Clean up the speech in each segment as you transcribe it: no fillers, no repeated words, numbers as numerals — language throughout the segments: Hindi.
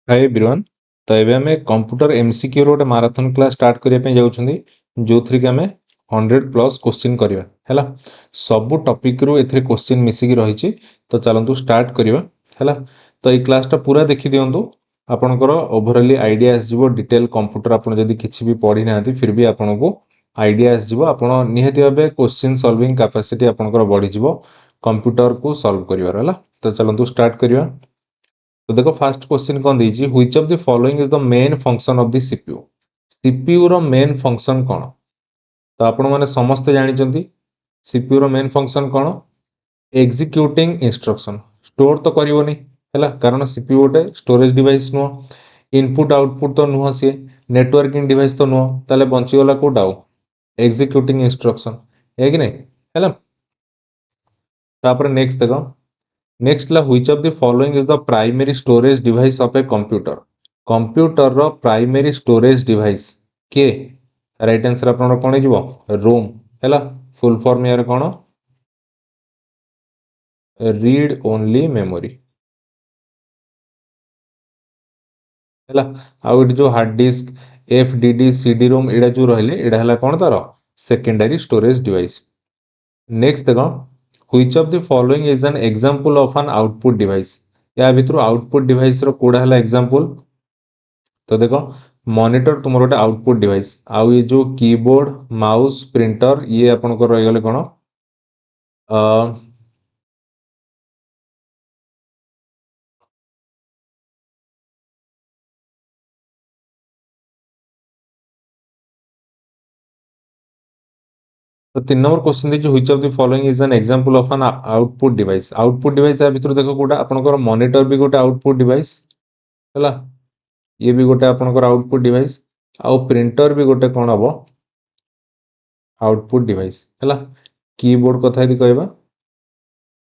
Hi everyone. तो एबे हमें कंप्यूटर एमसीक्यू रो गोटे माराथन क्लास स्टार्ट करिया पे जाउछंदी जोथरि के हमें 100 प्लस क्वेश्चन करिवा हैला। सब टॉपिक रो एथरे क्वेश्चन मिसी की रहिछि। तो चलंतु स्टार्ट करिवा हैला। तो ए क्लास टा पूरा देखि दियंतु आपनकर ओवरऑली आईडिया आस जिवो डिटेल कंप्यूटर आपन जदी किछि भी पढी नाहंती फिर भी आपनको आईडिया आस जिवो आपन निहति भाबे क्वेश्चन सॉल्विंग कैपेसिटी आपनकर बढ़ी जिवो कंप्यूटर को सॉल्व करिवार हैला। तो चलंतु स्टार्ट करिवा। तो देखो फास्ट क्वेश्चन कौन दीजिए which of the following is the main function of the CPU. CPU रो मेन फंक्शन कौन। तो आपण माने समस्त जानि चंती सीपीयू रो मेन फंक्शन कौन एग्जीक्यूटिंग इंस्ट्रक्शन स्टोर तो करिवोनी हैला कारण सीपीयू गोटे स्टोरेज डिवाइस नो इनपुट आउटपुट तो नुह सी नेटवर्किंग डिवाइस तो नुह ताले बंची गला कोटा एग्जीक्यूटिंग इंस्ट्रक्शन है कि नहीं हैला। तापर नेक्स्ट देखो नेक्स्ट ला which of the following is the primary storage device of a computer. Computer रो प्राइमरी स्टोरेज डिवाइस के राइट आंसर आपन कोन हिजबो रोम हैला। फुल फॉर्म यार कोन रीड ओनली मेमोरी हैला। आउ इट जो hard disk FDD CD ROM एडा जो रहले एडा हला कोन तार सेकेंडरी स्टोरेज डिवाइस। नेक्स्ट देखो which of the following is an example of an output device. या भितर आउटपुट डिवाइस रो कोडा हला एग्जांपल। तो देखो मॉनिटर तुम गोटे आउटपुट डिवाइस आउ ये जो कीबोर्ड माउस प्रिंटर ये आपन रही गले कौन तो 3 नंबर क्वेश्चन दीजिए which of the following is an example of an output device. Output device या भितर देखो कोडा आपन मॉनिटर भी गोटे आउटपुट डिवाइस हैला। ये भी गोटे आपन आउटपुट डिवाइस आउ प्रिंटर भी गोटे कौन हम आउटपुट डिवाइस हैला। कीबोर्ड कथा यदि कहबा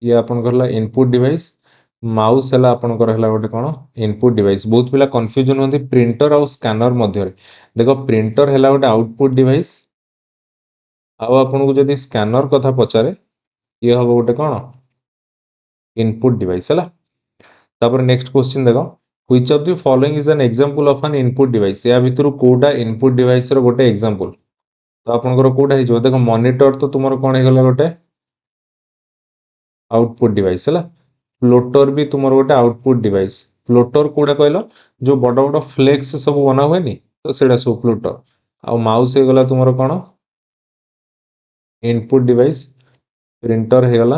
ये आपन करला इनपुट डिवाइस माउस है आपनकर है गोटे कौन इनपुट डिवाइस। बहुत पिला कंफ्यूजन होती प्रिंटर और स्कैनर मध्य देखो प्रिंटर है गोटे आउटपुट डिवाइस आउ आपन को जदि स्कैनर कथा पचारे ये हम गोटे कौन इनपुट डिवाइस है। तापर नेक्स्ट क्वेश्चन देखो which of the following is an example of N input device. या भितर कोडा इनपुट डिवाइस रो गोटे एग्जांपल। तो आपनकर कोडा हिजो देखो मॉनिटर तो तुमरो कोन हे गला गोटे आउटपुट डिवाइस है। फ्लोटर भी तुम गोटे आउटपुट डिवाइस। फ्लोटर कोड़ा कहल जो बड़ बड़ फ्लेक्स सब बना हुए नी तो सेटा सब फ्लोटर। आ माउस हो गला तुम कौन इनपुट डिवाइस प्रिंटर हो गला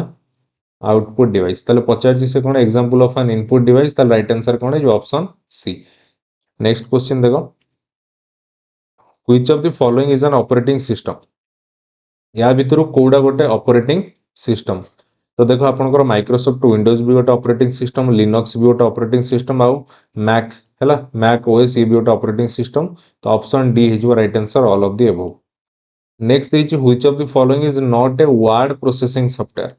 आउटपुट डिवाइस। ताले पचार से कौन example of N input device ताले राइट आंसर कौन है जो ऑप्शन सी। नेक्स्ट क्वेश्चन देखो which of the following is an operating system. या भितर कोड़ा गोटे ऑपरेटिंग सिस्टम। तो देखो आपनकर माइक्रोसॉफ्ट विंडोज भी गोटे ऑपरेटिंग सिस्टम लिनक्स भी गोटे ऑपरेटिंग सिस्टम आउ मैक हैला मैक ओएस ये भी गोटे ऑपरेटिंग सिस्टम। तो ऑप्शन डी हिजो right answer all of the above. Next देछि which of the following is not a word processing software.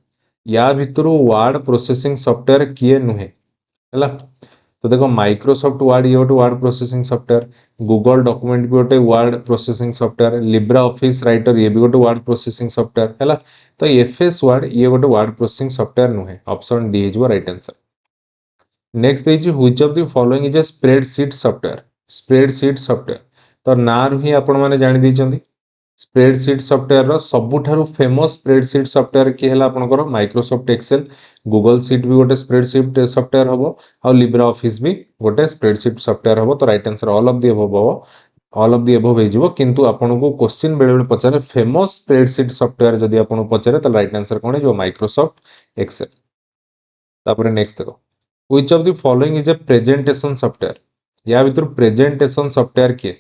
या भितर वर्ड प्रोसेसिंग सॉफ्टवेयर किए नुहे हैला। तो देखो माइक्रोसॉफ्ट वर्ड ये गोटे word processing software Google document भी गोटे word processing software Libra office writer ये भी गोटे वर्ड प्रोसेसिंग सॉफ्टवेयर हैला। तो एफएस वर्ड ये गोटे वर्ड प्रोसेसिंग सॉफ्टवेयर नुहे ऑप्शन डी हिजो राइट आंसर। नेक्स्ट देछि which of the following is a spreadsheet software. Spreadsheet software तो ना रु ही आपण माने जानि दैछंती स्प्रेडशीट सॉफ्टवेयर रो सबुठारु फेमस स्प्रेडशीट सॉफ्टवेयर की हला आपनकर माइक्रोसॉफ्ट एक्सेल गूगल शीट भी गोटे स्प्रेडशीट सॉफ्टवेयर हबो और लिब्रा ऑफिस भी गोटे स्प्रेडशीट सॉफ्टवेयर हबो। तो right answer all of the above all of the above हे जिवो किंतु आपन को क्वेश्चन बेले बेले पचारे फेमस स्प्रेडशीट सॉफ्टवेयर जदि आपन पचारे त राइट आंसर कोन है जो माइक्रोसॉफ्ट एक्सेल। तापर नेक्स्ट देखो which of the following is A presentation software. या भितर प्रेजेंटेशन सॉफ्टवेयर के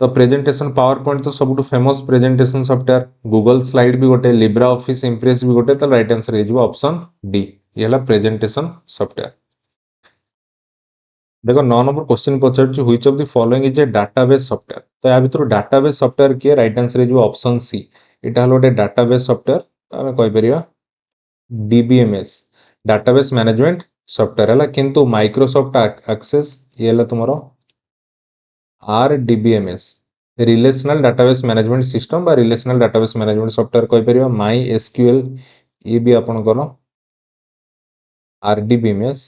तो प्रेजेंटेशन पावर पॉइंट तो सब famous presentation software Google slide भी गोटे लिब्रा ऑफिस इंप्रेस भी गोटे। तो राइट आंसर हे ऑप्शन डी ये हला प्रेजेंटेशन सॉफ्टवेयर। देखो 9 number question Pachar which of the following is A database software. तो या भितर डाटाबेस सॉफ्टवेयर किए राइट आंसर हे ऑप्शन सी एटा हलो गोटे डाटाबेस सॉफ्टवेयर आमे कहि परिया डीबीएमएस डाटाबेस मैनेजमेंट सॉफ्टवेयर हला किंतु माइक्रोसॉफ्ट एक्सेस ये हला तुमरो RDBMS relational database management system बा रिलेशनल डाटाबेस मैनेजमेंट सॉफ्टवेयर कहि परिया माई एसक्यूएल ये भी आपन को आरडीबीएमएस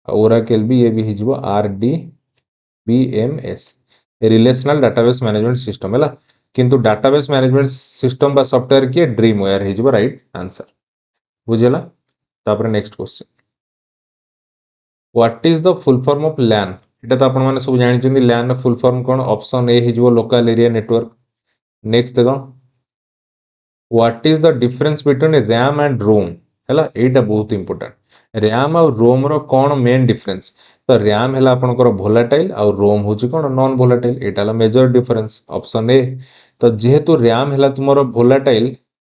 ओराकल भी ये भी हिजबो RDBMS relational database management system है किंतु डाटाबेस मैनेजमेंट सिस्टम बा सॉफ्टवेयर किए ड्रीमवेयर हिजबो राइट आंसर बुझेला तापर next question what is the full form of LAN एटा तो आपण माने सब जानि छथि LAN ର फुल फॉर्म कोन ऑप्शन ए हिजबो लोकल एरिया नेटवर्क नेक्स्ट देखो what is the difference between RAM and ROM हैला एटा बहुत इंपोर्टेंट RAM और ROM रो कोन मेन डिफरेंस तो RAM हैला आपनकर वोलेटाइल और ROM होची कोन नॉन वोलेटाइल एटा ला मेजर डिफरेंस ऑप्शन ए तो जेहेतु RAM हैला तुमरो वोलेटाइल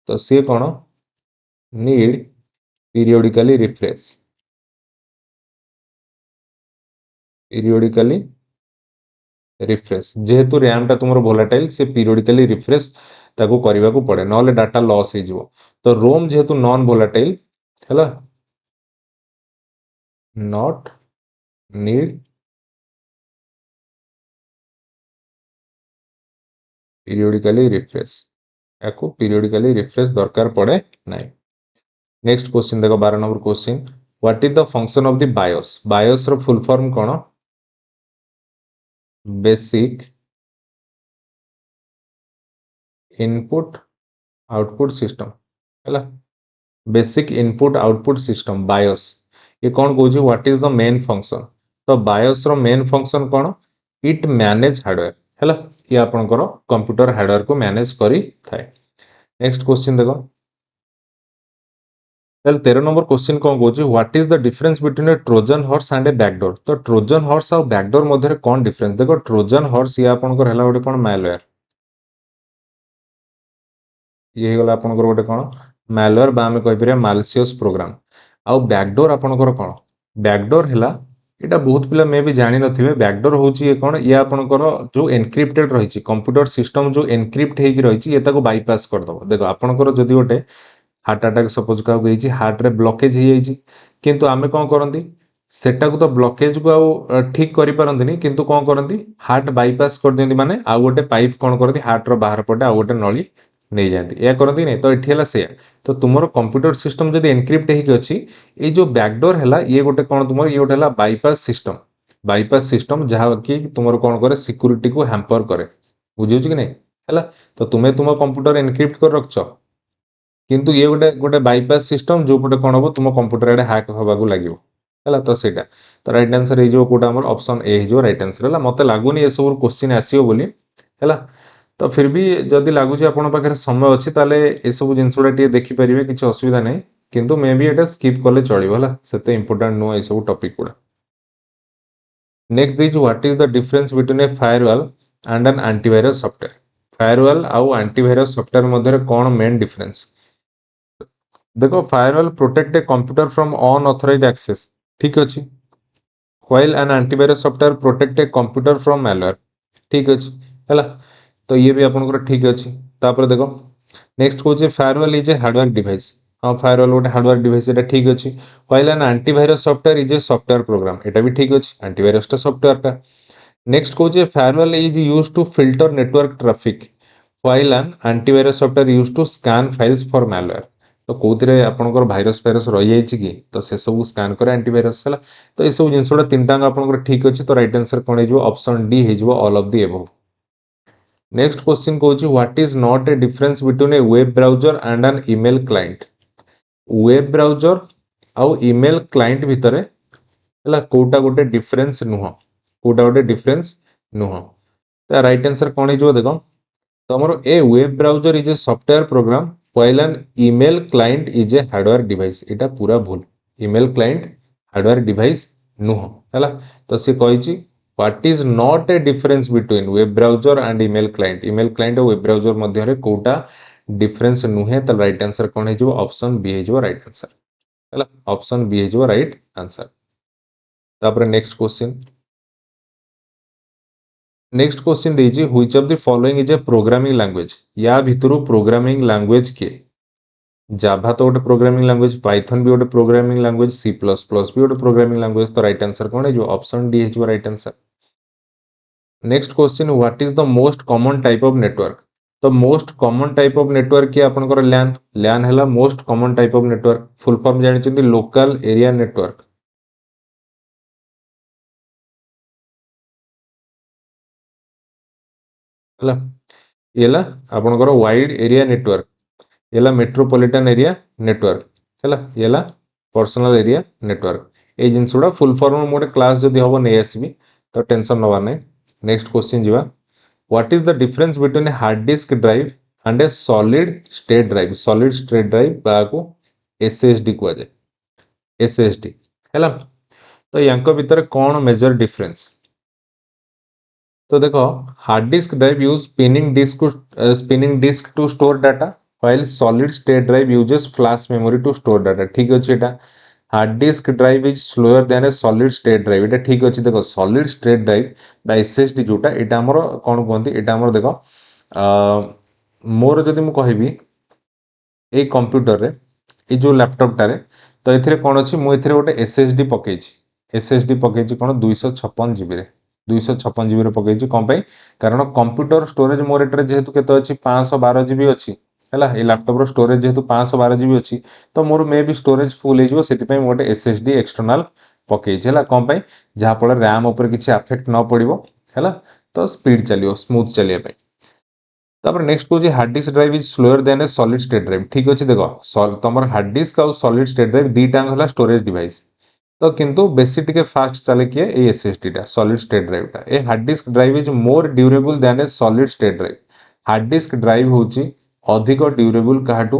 तो से कोन नीड पीरियोडिकली रिफ्रेश जेहेतु रैम टा तुम वोलेटाइल से पीरियोडिकली रिफ्रेश ताको करने को पड़े ना डाटा लॉस हो तो रोम जेहेतु नॉन वोलेटाइल है नॉट नीड पीरियोडिकली रिफ्रेश याको पीरियोडिकली रिफ्रेश दरकार पड़े ना नेक्स्ट क्वेश्चन देखो 12 number question what is the function of the BIOS रो फुल फॉर्म कोन बेसिक इनपुट आउटपुट सिस्टम है basic input output system BIOS ये कौन कौन what is the main function तो बायोस रो मेन फंक्शन कौन इट मैनेज हार्डवेयर है ये आपनकर कंप्यूटर हार्डवेयर को मैनेज करी थाए नेक्स्ट क्वेश्चन देखो 13 नंबर क्वेश्चन कौन कौन what is the difference between A Trojan horse and A backdoor तो ट्रोजन हॉर्स और बैकडोर मध्य कौन डिफरेंस देखो ट्रोजन हॉर्स ये आपनकर हैला गोटे कौन मैलवेयर ये गला आपनकर गोटे कौन मैलवेयर बा हमें कहि परिया मालसियस प्रोग्राम आउ बैकडोर आपनकर कौन बैकडोर हैला एटा बहुत पिला मे भी जानि नथिबे बैकडोर होची ये कौन ये आपनकर जो एनक्रिप्टेड रहिछि कंप्यूटर सिस्टम जो एनक्रिप्ट हेकि रहिछि ये ताको बाईपास कर दबो देखो आपनकर जदि गोटे हार्ट अटैक सपोज का गई हार्ट रे ब्लॉकेज हो जाइए किंतु आमे कौन करती सेटा को तो ब्लॉकेज को आउ ठीक करि पारंतिनी किंतु कौन करती हार्ट बाईपास कर दियंती माने आउ गोटे पाइप कौन करती हार्ट रो बाहर पटे आउ गोटे नली नहीं जाती या करती नहीं तो ये है से तो तुम कंप्यूटर सिस्टम जब एनक्रिप्ट होगी ये जो बैकडोर है ये गोटे कौन तुम ये गोटे बाईपास सिस्टम जहाँ कि तुम कौन करे सिक्यूरीटी को हैम्पर करे बुझे कि नहीं है तो तुम्हें तुम कंप्यूटर एनक्रिप्ट कर रख किंतु ये गोटे गोटे बाईपास सिस्टम जो पटे कौन हम तुम कंप्यूटर एडे हैक होगा लगे है तो सेटा तो राइट आंसर हो कोटा हमर ऑप्शन ए हो राइट आंसर है मत लगुनि ये सब क्वेश्चन आसीओ बोली है तो फिर भी जदि लगुच आपण पाखे समय अच्छी ताले ये सब जिनसुड़ा देखि पारे किसी असुविधा नहीं किंतु मे भी एटा स्किप कले चलिबो हला सेते इंपोर्टेंट नुह ये सब टॉपिक गुड़ा नेक्स्ट देखिए what is the difference between a firewall and an antivirus software firewall आउ एंटीवायरस सॉफ्टवेयर मध्य कौन मेन डिफरेंस देखो firewall protect a computer from unauthorized access ठीक अच्छे while an antivirus software protect a computer from malware ठीक अच्छे है तो ये भी आपनकर ठीक अच्छे तापर देखो नेक्स्ट कौन firewall is a hardware device हाँ फायरवॉल गोटे हार्डवेयर डिवाइस एटा ठीक अच्छे while an antivirus software is a software program एटा भी ठीक अच्छे एंटीवायरस टा सॉफ्टवेयर टा नेक्स्ट कौन firewall is use to filter network traffic while an antivirus software use to scan files for malware तो कौन आपंकर भाइरस फाइरस रही कि तो से सब स्कैन करे एंटीवायरस है तो ये सब जिनसा तीन टाँग आप ठीक अच्छे तो राइट आंसर कौन हो ऑप्शन डी हो all of the above next question कौन what is not a difference between a web browser and an email client web browser आउ ईमेल क्लाइंट भितर है कोटा गोटे डिफरेंस नुह कोटा गोटे डिफरेंस नुह तो राइट आंसर कौन हो देख तुम a web browser is a software program while an email client is a hardware device एटा पूरा भूल ईमेल क्लाइंट हार्डवेयर डिवाइस नुह है तो सी कही what is not a difference between web browser and email client और वेब ब्राउजर मध्य कोटा डिफरेंस नुहे तो राइट आंसर कौन हो ऑप्शन बी हो राइट आंसर है ऑप्शन बी हो राइट आंसर तापर नेक्स्ट क्वेश्चन नेक्स्ट क्वेश्चन दीजिए which of the following is A programming language या भितर प्रोग्रामिंग लैंग्वेज के जाभा तो गोटे प्रोग्रामिंग लैंग्वेज पाइथन भी गोटे programming language C plus plus भी गोटे प्रोग्रामिंग लैंग्वेज तो राइट आंसर कौन है ऑप्शन डी हो right answer next question what is the most common type of network तो most common type of network की आपनकर लैन है most common type of network full form जानी लोकल एरिया नेटवर्क ହେଲା ଏଲା ଆପଣଙ୍କର वाइड एरिया नेटवर्क एला मेट्रोपॉलिटन एरिया नेटवर्क हैला एला पर्सनल एरिया नेटवर्क ए जिंस गुडा फुल फॉर्म मोटे क्लास जदी हबो नै आसीबी तो टेंशन नवा नै। नेक्स्ट क्वेश्चन जीवा what is the difference between A hard disk drive and A solid state drive बाको एसएसडी कुआ जाय एसएसडी हैला तो यांको भितर कोन मेजर डिफरेंस तो देखो hard disk drive use spinning disk to store data while solid state drive uses flash memory to store data ठीक अछि एटा hard disk drive is slower then a solid state drive एटा ठीक अछि देखो सॉलिड स्टेट ड्राइव बा एसएसडी जोटा एटा हमर कोन कोंती एटा हमर देखो मोर जदी मु कहिबी ए कंप्यूटर रे ए जो लैपटॉप टारे तो एथिरे कोन अछि मु एथिरे गोटे एसएसडी पकेछि कोन 256 जीबी रे 256 जीबी रे पकेछि कोन पई कारण कंप्यूटर स्टोरेज मोर एटरे जेहेतु केतो अछि 512 जीबी अछि हैला ए लैपटॉप रो स्टोरेज जेहेतु 512 जीबी अछि तो मोर मे भी स्टोरेज फुल हे जिवो सेति पई मोटे एसएसडी एक्सटर्नल पकेछि हैला कोन पई जहा पळे रैम ऊपर किछि अफेक्ट न पड़िबो हैला तो स्पीड चलियो स्मूथ चलिया पई तापर नेक्स्ट को hard disk drive is slower then a solid state drive ठीक अछि देखो तमर हार्ड डिस्क और सॉलिड स्टेट ड्राइव दीटा होला स्टोरेज डिवाइस तो किंतु बेसी टिके फास्ट चले किए ए एसएसडी टा सॉलिड स्टेट ड्राइव टा a hard disk drive is more durable than a solid state drive hard disk drive होची अधिक ड्यूरेबल काहाटू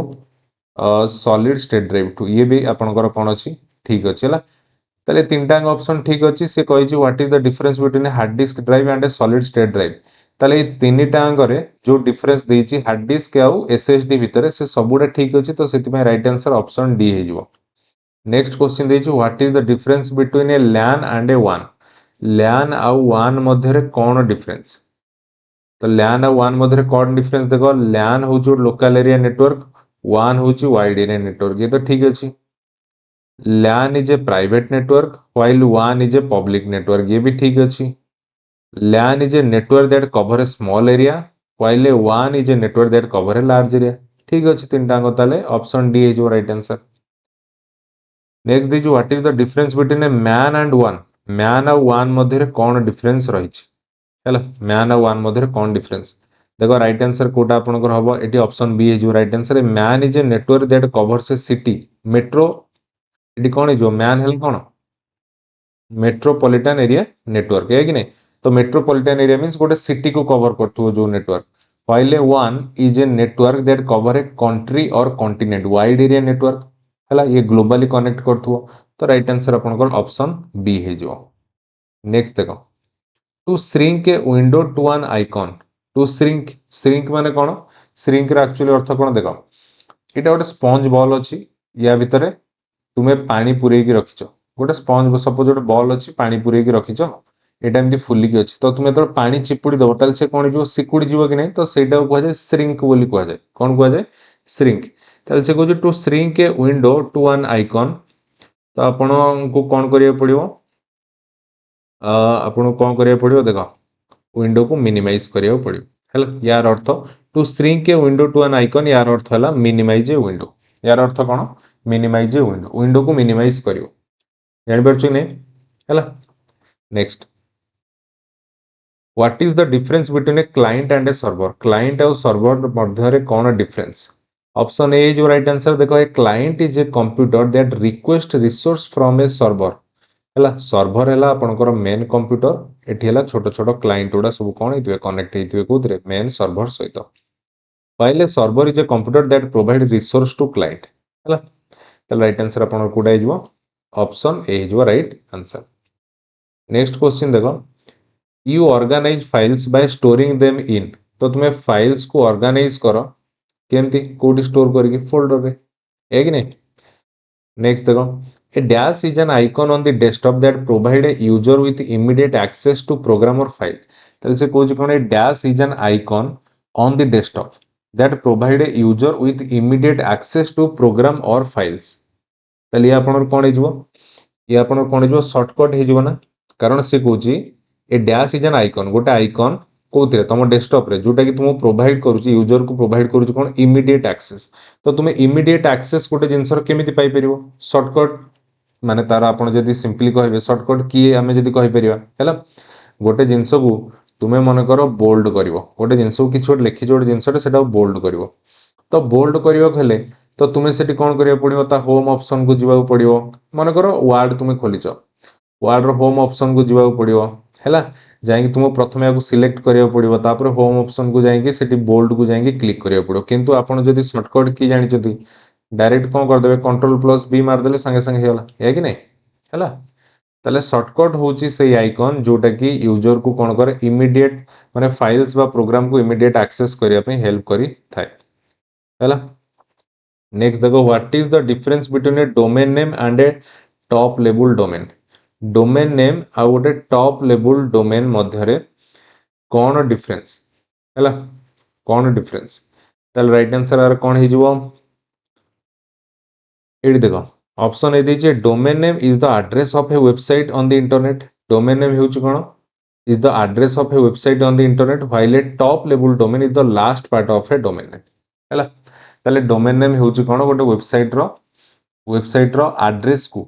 सॉलिड स्टेट ड्राइव टू ये भी आपनकर कोन अछि ठीक अछि हला तले तीनटा ऑप्शन ठीक अछि से कहि छी what is the difference between A hard disk drive and A solid state drive तले तीनटा अंगरे जो डिफरेंस देछि हार्ड डिस्क आउ एसएसडी भितरे से सबुडा ठीक अछि तो सेति में राइट आंसर ऑप्शन डी हे जिवो। नेक्स्ट क्वेश्चन देछि what is the difference between a LAN and a WAN LAN आउ WAN मध्यरे कोन डिफरेंस तो LAN और WAN मध्य कौन डिफरेंस देखो LAN हूँ लोकल एरिया नेटवर्क WAN हूँ वाइड एरिया नेटवर्क ये तो ठीक अच्छी LAN is a private network while WAN is a public network ये भी ठीक अच्छी LAN is a network that cover A small area while WAN is a network that cover a large area ठीक अच्छी तीन टांग ताले ऑप्शन डी है जो राइट आंसर। नेक्स्ट दीजिए what is the difference between a man and WAN man और WAN मध्य कौन डिफरेंस रही है मैन और WAN मध्य कौन डिफरेंस देखो राइट आंसर कोटा आपनकर हबो एटी ऑप्शन बी है जो right answer man is a network that covers A city metro eighty कौन है जो मैन है कौन मेट्रोपॉलिटन एरिया नेटवर्क है कि नहीं तो मेट्रोपॉलिटन एरिया मींस गोटे सिटी को कवर करथु जो network while WAN is a network that cover a country or continent wide area network हला ये ग्लोबली कनेक्ट करथु तो राइट आंसर आपनकर ऑप्शन बी है जो। नेक्स्ट देखो to shrink a window to an icon to shrink माने कोन श्रिंक रे एक्चुअली अर्थ कोन देखो एटा गोटे स्पंज बॉल अछि या भितरे तुमे पानी पुरै की रखिछो गोटे स्पंज सपोज गोटे बॉल अछि पानी पुरै की रखिछो एटा एमती फुली की अछि तो तुमे तो पानी चिपुडी दबो ताल से कोन जो सिकुडी जीवो कि नै तो सेटा को जाय श्रिंक बोली को जाय कोन को जाय श्रिंक ताल से को जो to shrink a window to an icon तो आपण को कोन करिया पड़िबो आपण कोन करिया पड़िबो देखो विंडो को मिनिमाइज करिया पड़िबो हैला यार अर्थ to shrink a window to an icon यार अर्थ हैला मिनिमाइज ए विंडो यार अर्थ कोन मिनिमाइज ए विंडो को मिनिमाइज करियो जानि परछु नै हैला। Next what is the difference between a client and a server client और सर्वर मध्य रे कोन डिफरेंस ऑप्शन ए जो राइट आंसर देखो a client is a computer that request resource from a server हैला सर्वर हैला आपनकर मेन कंप्यूटर एठी हैला छोटो छोटो क्लाइंट उडा सब कोन हेतिबे कनेक्ट हेतिबे कोथरे मेन सर्वर सहित while server is a computer that provide resource to client हैला तो राइट आंसर आपन कोडा हे जिवो ऑप्शन ए हे जिवो राइट आंसर। नेक्स्ट क्वेश्चन देखो you organize files by storing them in तो तुम्हें फाइल्स को ऑर्गेनाइज करो केमती कोडी स्टोर करके फोल्डर रे है कि नहीं। नेक्स्ट देखो a dash is an icon on the desktop that provide a user with immediate access to program or file तल से कोज कोन a dash is an icon on the desktop that provide a user with immediate access to program or files तल ये आपनर कोन हे जिवो ये आपनर कोन हे जिवो शॉर्टकट हे जिवो ना कारण से कोजी a dash is an icon गोटे आइकन कोथरे तुम डेस्कटॉप रे जोटा कि तुम प्रोवाइड करूची यूजर को प्रोवाइड करूची कोन इमीडिएट एक्सेस तो तुम इमीडिएट एक्सेस गोटे जिंसर केमिति पाई परिबो शॉर्टकट माने तार आपण जदी सिंपली कहबे शॉर्टकट की हमें जदी कहि परिबा हैला गोटे जिंस को तुम्हें मन कर बोल्ड कर गोटे जिनस किसी गोटे लिखी गोटे जिनसटे से बोल्ड कर तो बोल्ड करने तो तुम्हें से कौन करा पड़ो होम ऑप्शन को जीवा पड़ो मन कर वार्ड तुम्हें खोलीच वार्ड होम ऑप्शन को जीवा पड़ो है जाकि तुमको प्रथम या सिलेक्ट करा पड़ो तापर होम ऑप्शन को जाकि बोल्ड को जाकि क्लिक करा पड़ो किंतु आपड़ जब सर्टकट की जानते डायरेक्ट कौन करदे Ctrl+B मारदे सांगे सांगे होगा या कि नहीं है ताले सर्टकट होची से आइकन जोटा कि यूजर को कौन करे इमीडिएट माने फाइल्स बा प्रोग्राम को इमीडिएट एक्सेस करिया पे हेल्प करी थाए हैला नेक्स्ट देखो what is the difference between a domain name and a top level domain domain name आ गोटे टॉप लेवल डोमेन मध्य रे कौन डिफरेंस हैला कौन डिफरेंस ताले राइट आंसर आर कौन हे जिवो एडी देखो ऑप्शन ए दीजिए domain name is the address of a website on the internet domain name हेउची कोन is the address of a website on the internet while a top level domain is the last part of a domain name हैला ताले डोमेन नेम हेउची कोन गोटे वेबसाइट रो एड्रेस को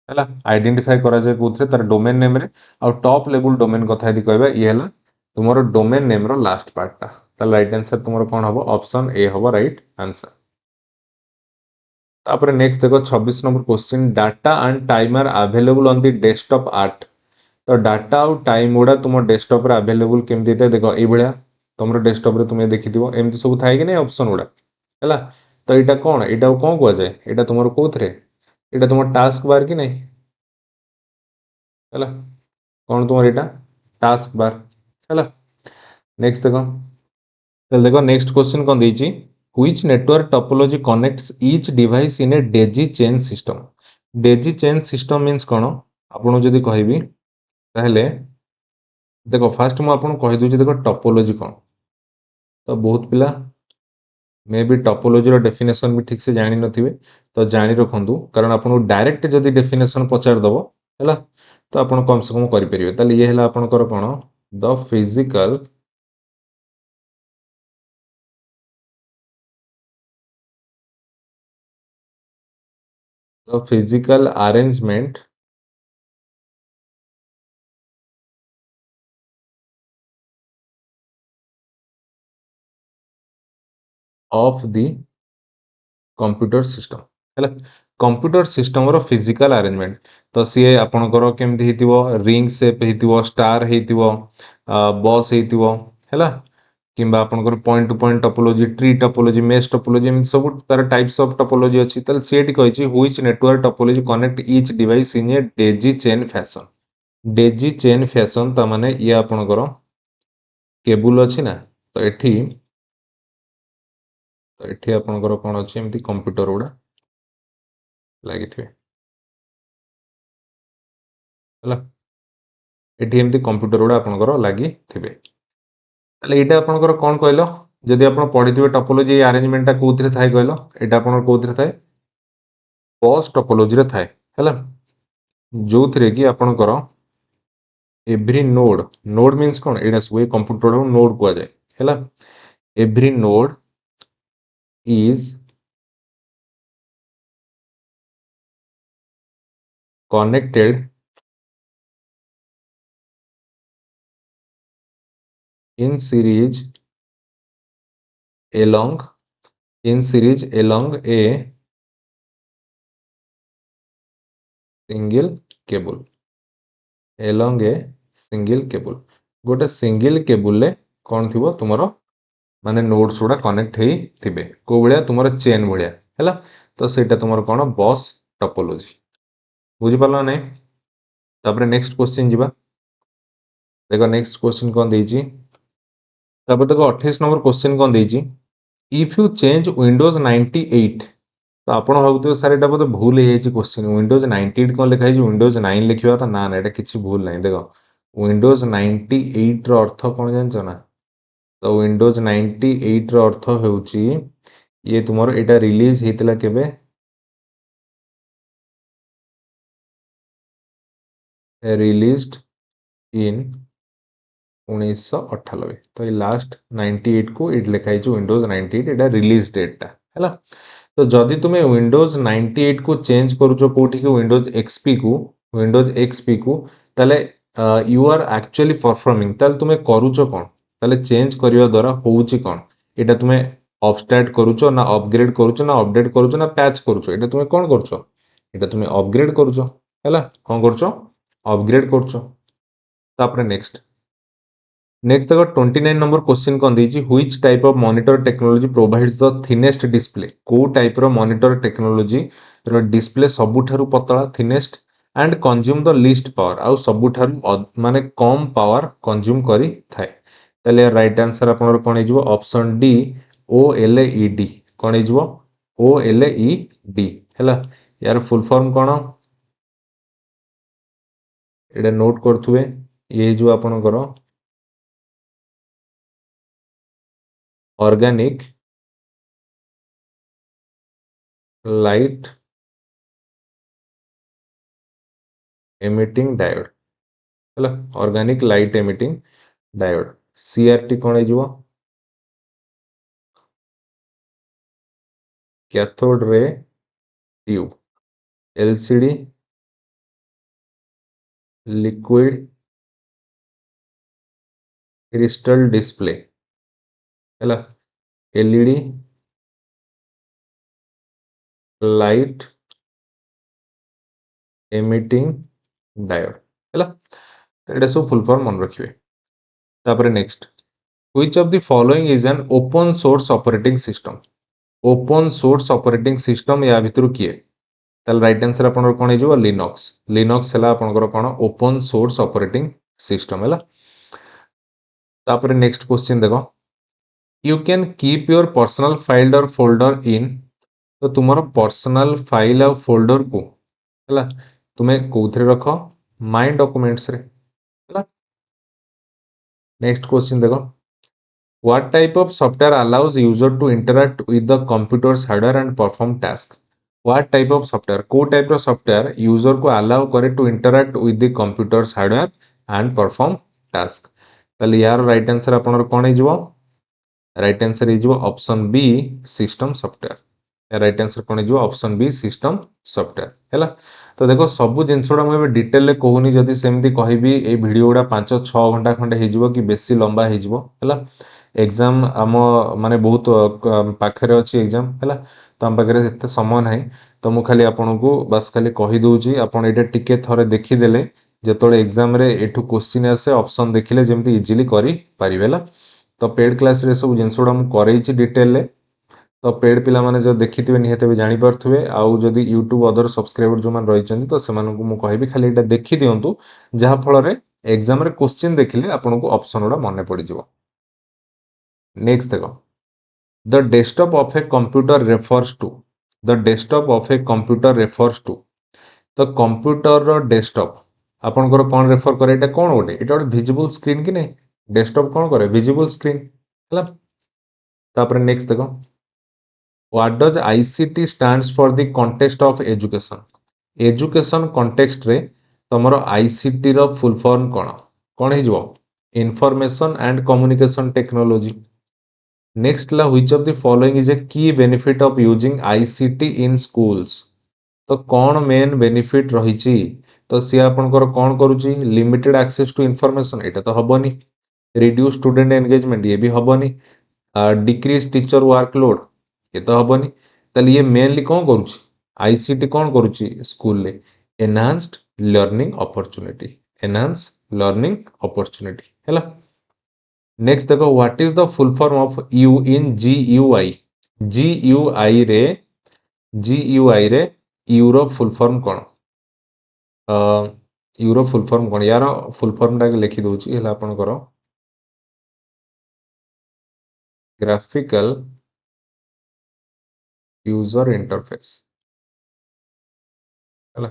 हैला आइडेंटिफाई करा जाय कोथरे तार डोमेन नेम रे और टॉप लेवल डोमेन कथा यदि कहबा ये हैला तुमरो डोमेन नेम रो लास्ट पार्ट ता ताले राइट आंसर तुमरो कोन हबो ऑप्शन ए हबो राइट आंसर तापर नेक्स्ट देखो 26 number question data and timer available on the desktop art तो डाटा और टाइम गुड़ा तुम डेस्कटॉप रे अवेलेबल केमती था देखो ये भाया तुम डेस्कटॉप रे तुम देखि एमती सब थाए कि नहीं ऑप्शन गुड़ा है तो यहाँ कौन यहाँ कौन कह जाए यहाँ तुम कौन यहाँ तुम टास्क बार कि नहीं है कौन तुम यहाँ टास्क बार है नेक्स्ट देखो नेक्स्ट क्वेश्चन कौन देछि which network topology connects each device in a daisy chain system daisy chain system means कौन आपको जदि कहबी ताहले देखो फास्ट मुझे आपको कहीदे देखो टोपोलॉजी कौन तो बहुत पिला मे बी टोपोलॉजी डेफिनेशन भी ठीक से जानी नथिबे तो जानी रखु कारण आपको डायरेक्ट जदि डेफिनेशन पचारदेव है तो आप कम से कम करेंगे ताले ये है आपंकर कौन the physical arrangement of the computer system है कंप्यूटर सिस्टम रो फिजिकल अरेंजमेंट तो सी आपणकर केमती हेतिबो रिंग शेप हेतिबो स्टार हेतिबो बॉस हेतिबो हैला किंबा आपणकर point to point topology tree topology mesh topology एमती सब तार टाइप्स ऑफ टोपोलॉजी अछि ताल सेठी कहिछि which network topology connect each device in a daisy chain fashion ता माने ये आपणकर केबल अछि ना तो एठी आपणकर कोन अछि एमती कंप्यूटर गुडा लगी एठी एमती कंप्यूटर गुडा आपणकर लगी ताले एटा आपणकर कोन कहलो जदि आपण पढिथिबे टोपोलॉजी अरेंजमेंट ता कोथरे थाए कहलो एटा आपण कोथरे थाए बॉस टोपोलॉजी रे थाए हैला जोथरे कि आपणकर एवरी नोड मीन्स कोन एटा सब कंप्यूटर रो नोड को जाय हैला every node is connected in series along a single cable गोटे सिंगल केबल ले कौन थी तुमरो माने नोड्स गुड़ा कनेक्ट ही थिबे को भाया तुम चेन भाया है तो सेटा तुम कौन बॉस टोपोलॉजी बुझिपार ना तापर नेक्स्ट क्वेश्चन जीवा देखो नेक्स्ट क्वेश्चन कौन देछि तापर देखो 28 नंबर क्वेश्चन कौन देछि इफ यू चेंज विंडोज 98 तो आपण भाबुते सर एटा बोधे भूल हे जाइछि क्वेश्चन विंडोज 98 कौन लिखा है विंडोज 9 लिखिबा तो ना एटा किछि भूल नहीं देखो विंडोज 98 रो अर्थ कौन जानछ ना तो विंडोज 98 रो अर्थ हेउची ये तुमरो एटा रिलीज हेतला केबे रिलीज्ड इन 1998 तो ये लास्ट 98 को इट लिखा है विंडोज 98 एटा रिलीज डेट ता हैला तो जदि तुमे विंडोज 98 को चेंज करूचो कोठी के विंडोज एक्सपी को ताले यू आर एक्चुअली परफॉर्मिंग ताले तुमे करूचो कोन ताले चेंज करिवा द्वारा होउची कोन एटा तुमे अपस्टेट करूचो ना अपग्रेड करूचो ना अपडेट करूचो ना पैच करूचो एटा तुमे कोन करूचो एटा तुमे अपग्रेड करूचो हैला कोन करूचो अपग्रेड करूचो तापरे नेक्स्ट देखो 29 नंबर क्वेश्चन कौन दीजिए which type of monitor technology provides the thinnest display को टाइप रो मॉनिटर टेक्नोलॉजी रो डिस्प्ले सबुठारु पतला thinnest and consume the least power आउ सबुठारु माने कम पावर कंज्यूम करी थाए ताले राइट आंसर आपनर कोन हे जिवो option D O L E D कोन हे जिवो ओ एल ई डी हैला यार फुल फॉर्म कोन एडा नोट करथुवे ये जो आपनकर ऑर्गेनिक लाइट एमिटिंग डायोड हैला organic light emitting diode CRT कोन हे जिवो cathode ray tube LCD liquid crystal display हैला एलईडी लाइट एमिटिंग डायोड हैला तो एटा सब फुल फॉर्म मन रखिबे तापरे next which of the following is an open source operating system open source operating system या भितरु किए ताल राइट आंसर आपनर कोन हे जिवो लिनक्स लिनक्स हला आपनकर कोन ओपन सोर्स ऑपरेटिंग सिस्टम हैला तापरे नेक्स्ट क्वेश्चन देखो you can keep your personal file और फोल्डर इन तो तुमर पर्सनल फाइल और फोल्डर को हैला तुमे कोथरे रखो माय डॉक्यूमेंट्स रे हैला नेक्स्ट क्वेश्चन देखो what type of software allows user to interact with the computer's hardware and perform task what type of software को टाइप रो सॉफ्टवेयर यूजर को अलाउ करे to interact with the computer's hardware and perform task ताले यार राइट आंसर आपनर कोन हे जिवो राइट आंसर हे जिवो option B system software right answer कोन हे जिवो ऑप्शन बी सिस्टम सॉफ्टवेयर हैला तो देखो सब जिनसोडा मैं डिटेल ले कहूनी जदि सेमती कहबी ए वीडियो गुडा 5-6 घंटा खंडे हे जिवो कि बेसी लंबा हे जिवो हैला एग्जाम आम माने बहुत पाखरे अछि एग्जाम हैला तो हम पाखरे एते समय नाही तो मु खाली आपन को बस खाली कहि दोउची आपन एटा टिके थरे देखि देले जेतोले एग्जाम रे एठु क्वेश्चन आसे ऑप्शन देखिले जेमती इजीली करि परिबेला तो पेड क्लास रे सब जिनसोडा मु करैछि डिटेल ले तो पेड पिला माने जो देखिथिबे निहते भी जानि परथुबे आउ जदि YouTube अदर सब्सक्राइबर जो मान रहिचंती तो सेमान को मु कहिबी खाली एटा देखि दियंतु जहा फल रे एग्जाम रे क्वेश्चन देखिले आपन को ऑप्शन उडा मने पड़ि जिवो नेक्स्ट देखो the desktop of a computer refers to the desktop of a computer refers to तो कंप्यूटर रो डेस्कटॉप आपनकर कोन रेफर करे एटा कोन ओटे एटा ओटे विजिबल स्क्रीन कि नै डेस्कटॉप कोन करे विजिबल स्क्रीन हला तापर नेक्स्ट देखो what does ICT stands for the context of education education context रे तमरो आईसीटी रो फुल फॉर्म कोन हे जिवो information and communication technology next ला which of the following is a key benefit of using ICT in schools तो कौन मेन बेनिफिट रही तो सी आपनकर कौन करूची लिमिटेड एक्सेस टू इनफॉरमेशन एटा तो हबनी रिड्यूस स्टूडेंट एंगेजमेंट ये भी हबनी डिक्रीज टीचर वर्कलोड ये तो हबनी ताले ये मेनली कौन करूची आईसीटी कौन करूची स्कूल ले enhanced learning opportunity enhance learning opportunity हैला नेक्स्ट देखो what is the full form of U in GUI GUI रे जीयूआई रे यूरो फुल फॉर्म कोन यूरो फुल फॉर्म कोन यार फुल फॉर्म टा लिखि दोची हला आपन करो ग्राफिकल यूजर इंटरफेस हला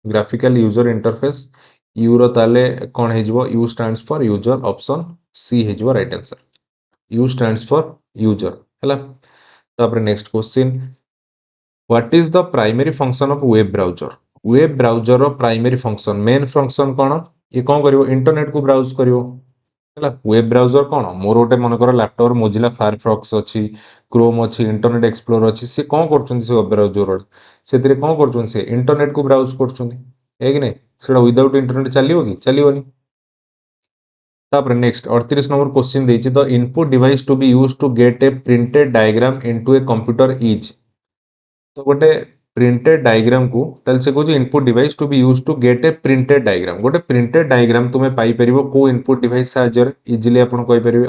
ग्राफिकल यूजर इंटरफेस यूरो ताले कोन हे जिवो U stands for user option C हे जिवो right answer U stands for user हला तापर next question what is the primary function of web browser रो प्राइमरी फंक्शन मेन फंक्शन कोन ये कोन करिवो इंटरनेट को ब्राउज करिवो हला वेब ब्राउजर कोन मोर ओटे मन कर लैपटॉप मोजिला फायरफॉक्स अछि क्रोम अछि इंटरनेट एक्सप्लोरर अछि से कोन करछन से वेब ब्राउजर सेतिरे कोन करछन से इंटरनेट को ब्राउज करछन है कि नहीं सेटा विदाउट इंटरनेट चलियो कि चलियोनी तापर नेक्स्ट 38 नंबर क्वेश्चन देछि the input device to be used to get a printed diagram into a computer is तो गोटे प्रिंटेड डायग्राम को ताल से कहूँ input device to be use to get a printed diagram गोटे प्रिंटेड डायग्राम तुम्हें पाई परिबो को इनपुट डिवाइस साहाय्य इजिली आपण कहि परिबे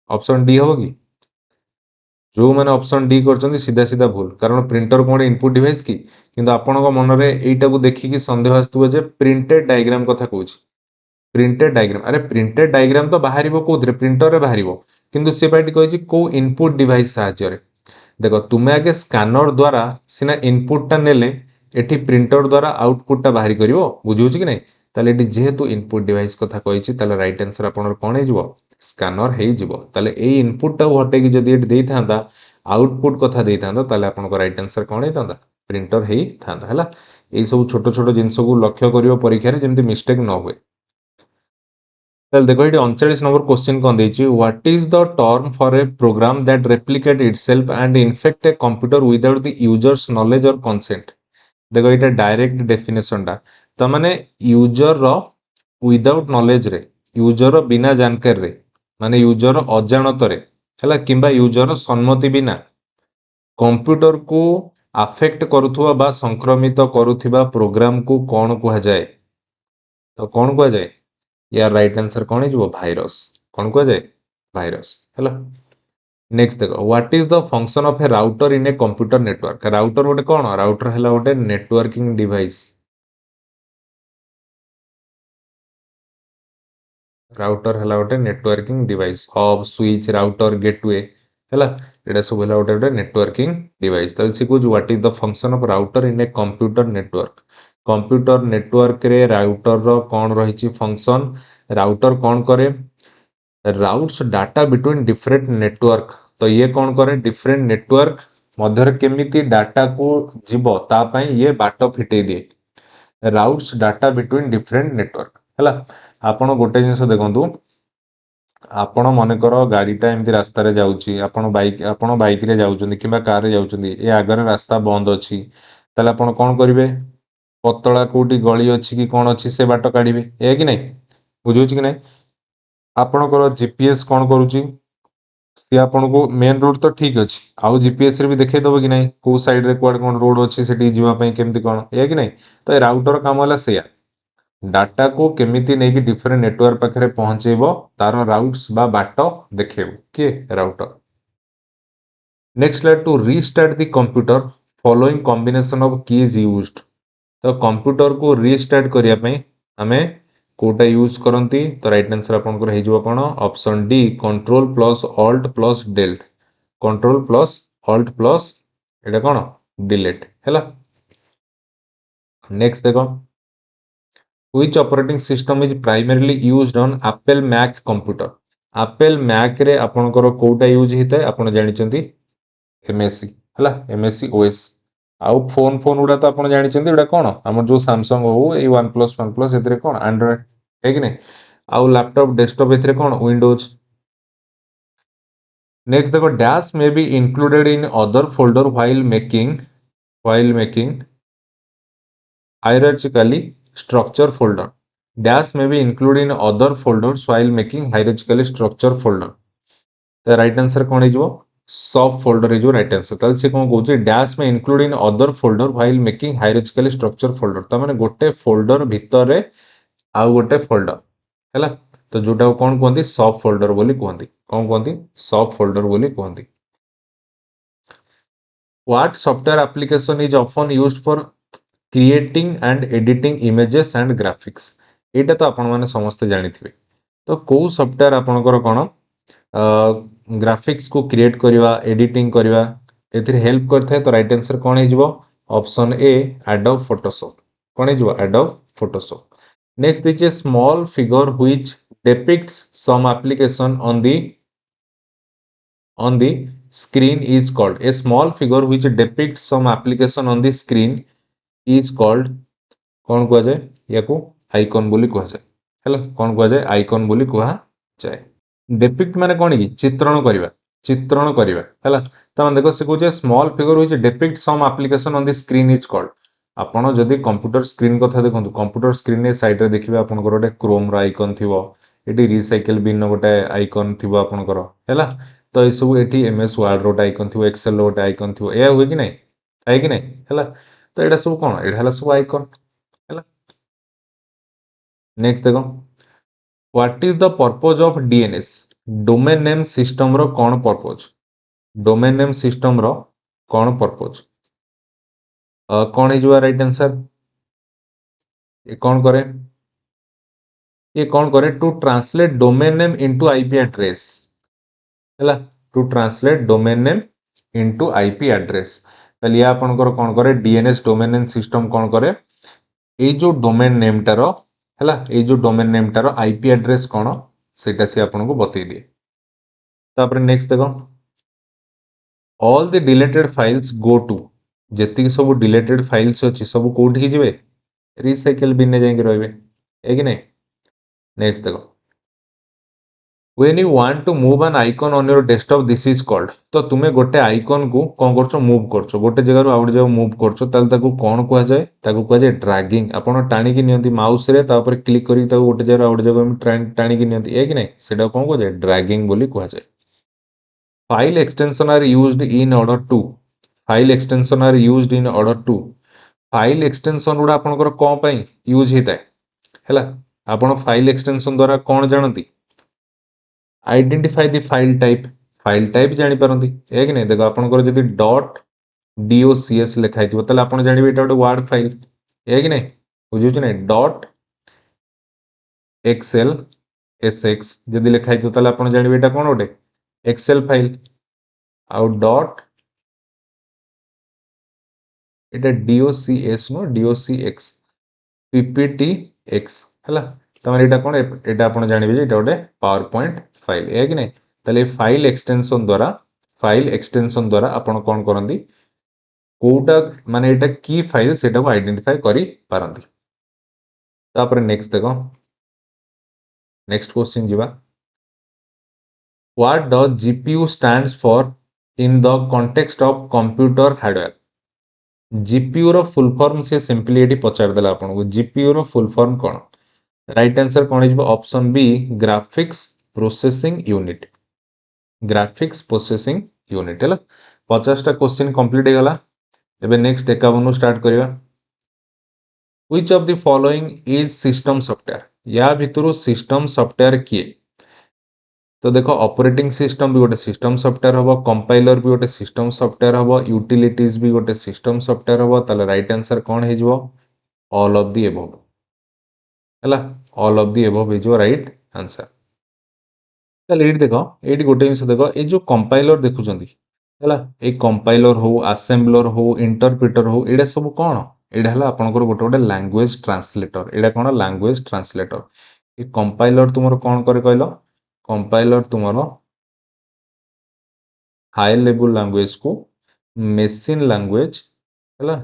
ऑप्शन डी हो कि जो मैंने ऑप्शन डी कर सीधा सीधा भूल कारण प्रिंटर कौन इनपुट डिवाइस की किंतु आपण मन में यहीटा को देखिकी संदेह आसुव जे प्रिंटेड डायग्राम कथा कहूँ प्रिंटेड डायग्राम अरे प्रिंटेड डायग्राम तो बाहर कौन प्रिंटर रे बाहर किंतु से कही को इनपुट डिवाइस साहाय्य देख तुम्हें आगे स्कानर द्वारा सीना इनपुटा नेले एठी प्रिंटर द्वारा आउटपुटा बाहर कर बुझे कि नहीं ताले एठी जेहेतु इनपुट डिवाइस कथा कही ताले राइट आंसर आपनर कोन हे जिवो स्कानर हे जिवो ताले ए इनपुटा हटे कि जदी एठी देई थांदा आउटपुट कथा देई थांदा ताले आपनको राइट आंसर कोन हे थांदा प्रिंटर हे थांदा हला एई सब छोट छोट जिंस को लक्ष्य करियो परीक्षा रे जेमति मिस्टेक न होए ताले देखो ये 39 नंबर क्वेश्चन कौन देछि what is the term for a program that replicate itself and infect a computer without the user's knowledge और कंसेंट देखो ये डायरेक्ट डेफिनेशन टा त माने यूजर रो विदाउट नॉलेज रे यूजर रो बिना जानकारी रे माने यूजर रो अजाणत रे हला किंबा यूजर रो सम्मति बिना कंप्यूटर को अफेक्ट करुथुवा बा संक्रमित करुथिबा प्रोग्राम को कौन कहा जाए तो कौन कहा जाए यार राइट आंसर कौन है भाइरस कौन कह जाए भाइरस हेलो नेक्स्ट देखो what is the function of A router in a computer network router गोटे कौन राउटर है गोटे नेटवर्किंग डिवाइस राउटर है गोटे networking device hub switch router gateway है एटा सब है गोटे नेटवर्किंग डिवाइस ताल से कुछ what is the function of router in a computer network computer network रे राउटर रो कौन रही फंक्शन राउटर कौन करे routes data between different network तो ये कौन करे डिफरेंट नेटवर्क मध्य केमिति डाटा को जीवो ता पई ये बाट फिटे दिए routes data between different network हला आपण गोटे जिंस देखंतु आपण मनकर गाड़ीटा एमती रास्ता रे जाउची आपण बाइक रे जाउचंदी किबा कार रे जाउचंदी ए आगर रास्ता बंद अछि ताले आपण कोन करिवे पतला कोटी गली अछि कि कोन अछि से बाट काढिबे ए कि नै बुझुछ कि नै आपणकर जीपीएस कौन करुच्ची सी आपन को मेन रोड तो ठीक अच्छी आउ जीपीएस रे भी देखे दबो कि नहीं को साइड रे कुआड कोन रोड अच्छी सेठी जीवा पई केमती कोन या कि नहीं तो ए राउटर काम होला सेया डाटा को केमिति नै कि डिफरेंट नेटवर्क पाखरे पहुंचेबो तार राउट्स बा बाट देखेबो के router next let to restart the computer following combination of keys used तो कंप्यूटर को रीस्टार्ट करिया पई हमें कोटा यूज करती तो राइट आंसर आपनकर हे जिवो कोन option D control plus alt plus delete control plus alt plus एटा कोन डिलीट हैला नेक्स्ट देखो which operating system is primarily used on Apple Mac computer Apple Mac रे आपनकर कोटा यूज हिते आपण जानिचंती एमएससी हैला एमएससी ओएस आउ फोन गुड़ा तो आप जानते एटा कौन आम जो सैमसंग हो OnePlus एथरे कौन एंड्रॉइड है कि नहीं आउ लैपटॉप डेस्कटॉप एथरे कौन विंडोज नेक्स्ट देखो dash may be included in other folder while making hierarchically structure folder dash may be included in other folders while making hierarchically structure folder तो राइट आंसर कौन है सब फोल्डर है जो राइट आंसर ताल से कौन कहूँ डैश में include in other folder while making hierarchically structure folder तो माने गोटे फोल्डर भितर रे आउ गोटे फोल्डर हैला तो जोटा कौन कहते सब फोल्डर बोली कहते कौन कहते सब फोल्डर बोली कहते what software application is often used for creating and editing images and graphics एटा तो आपण माने समस्त जानिथिबे तो को सॉफ्टवेयर आपनकर कोन ग्राफिक्स को क्रिएट करवा एडिटिंग करवा एथिर हेल्प करथे तो राइट आंसर कोन हे जिवो ऑप्शन ए एडोब फोटोशॉप कोन हे जिवो adobe Photoshop next this is small figure which depicts some application on the screen is called a small figure which depicts some application on the screen is called कोन कह जाए याको आइकन बोली कह जाए हेलो कोन कह जाए आइकन बोली कह जाए डेपिक्ट माने कोन की चित्रण करबा हैला त देखो से कहूचे small figure which depict some application on the screen is called आपण जदि कंप्यूटर स्क्रीन कथा देखो कंप्यूटर स्क्रीन साइड रे देखिए आपनकर गोटे क्रोम रो आइकन थिबो एटी रिसाइकल बिन गोटे आइकन थिबो आपनकर हैला तो ए सब एटी एमएस वर्ड रो आइकन थिबो एक्सेल रो गोटे आइकन थिबो ए हुए कि नहीं है कि नहीं हैला तो एटा सब कोन एटा हला सब आइकन हैला नेक्स्ट देखो what is the purpose of DNS domain name system रो कोन पर्पस डोमेन नेम सिस्टम रो कोन पर्पस कौन है राइट आंसर ये कौन करे ये कौन करे to translate domain name into IP address हैला to translate domain name into IP address ताले या आपनकर कौन करे डीएनएस डोमेन नेम सिस्टम कौन करे ए जो डोमेन नेम टार हैला ए जो डोमेन नेम टार आईपी एड्रेस कौन सेटा से आपन को बतई दिए तापर नेक्स्ट देखो all the deleted files go to जेतिक सब डिलीटेड फाइल्स अछि सब कोठी की जिवे रिसाइकल बिन ने जाई के रहबे है कि नहीं नेक्स्ट देखो when you want to move an icon on your desktop this is called तो तुम्हें गोटे आइकन को कौन करछो मूव करछो गोटे जगह रो आउट जगह मूव करछो ताल ताको कौन कुआ जाए ताको कुआ जाए ड्रैगिंग आपण टाणी की नियंती माउस रे तापर क्लिक करी ताको गोटे जगह आउट जगह में टाणी की नियंती है कि नहीं सेटा कौन कुआ जाए ड्रैगिंग बोली कुआ जाए file extension are used in order to file extension are used in order to file extension गुडा आपनकर कोन पई यूज हेता हैला आपण फाइल एक्सटेंशन द्वारा कोन जानती आइडेंटिफाई द फाइल टाइप जानि परंती है कि नहीं देखो आपनकर जदि डॉट डॉcs लिखाई थिबो तले आपण जानिबे एटा गोटे वर्ड फाइल है कि नहीं बुझियो कि नहीं डॉट एक्सेल एसएक्स जदि लिखाई थिबो तले आपण जानिबे एटा कोन गोटे एक्सेल फाइल आउ डॉट एटा docs नो docx pptx हैला तमर एटा कोन एटा आपण जानिबे जे एटा गोटे पावर पॉइंट फाइल है कि नहीं तले फाइल एक्सटेंशन द्वारा आपण कोन करंदी कोटा माने एटा की फाइल सेटा को आइडेंटिफाई करी पारंती तापर नेक्स्ट देखो नेक्स्ट क्वेश्चन जीवा what does GPU stands for in the context of computer hardware GPU रो फुल फॉर्म से सिंपली एटी पचार देला आपण को जीपीयू रो फुल फॉर्म कोन राइट आंसर कोन हिजबो option B graphics processing unit graphics processing unit हैला 50 टा क्वेश्चन कंप्लीट हे गला एबे नेक्स्ट 51 स्टार्ट करिवा which of the following is system software या भितरु सिस्टम सॉफ्टवेयर किए तो देखो ऑपरेटिंग सिस्टम भी गोटे सिस्टम सॉफ्टवेयर हबो कंपाइलर भी गोटे सिस्टम सॉफ्टवेयर हबो यूटिलिटीज भी गोटे सिस्टम सॉफ्टवेयर हबो ताले राइट आंसर कोन हेजबो ऑल ऑफ द एबव हैला ऑल ऑफ द एबव हेजबो राइट आंसर ताले एठी देखो एठी गोटे जिंस देखो ए जो कंपाइलर देखुचंदी हैला ए कंपाइलर हो असेंबलर हो इंटरप्रेटर हो एडा सब कोन एडा हला आपनकर गोटे गोटे लैंग्वेज ट्रांसलेटर एडा कोन लैंग्वेज ट्रांसलेटर ए कंपाइलर तुमरो कोन करे कहलो कंपाइलर तुमरो हाई लेवल लैंग्वेज को मेशिन लैंग्वेज हैला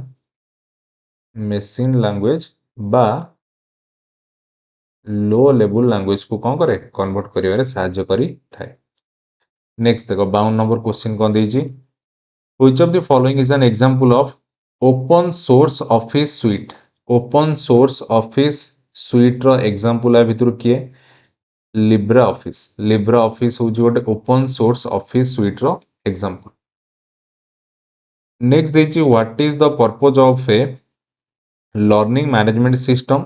मेशिन लैंग्वेज बा लो लेवल लैंग्वेज को कोन करे कन्वर्ट करिवारे सहायता करी थाए नेक्स्ट देखो 52 नंबर क्वेश्चन कोन देजी which of the following is an example of open source office suite open source office suite रो एग्जांपल आ भितर किए लिब्रा ऑफिस हो जो गोटे ओपन सोर्स ऑफिस सुइट रो एग्जांपल नेक्स्ट देची what is the purpose of a learning management system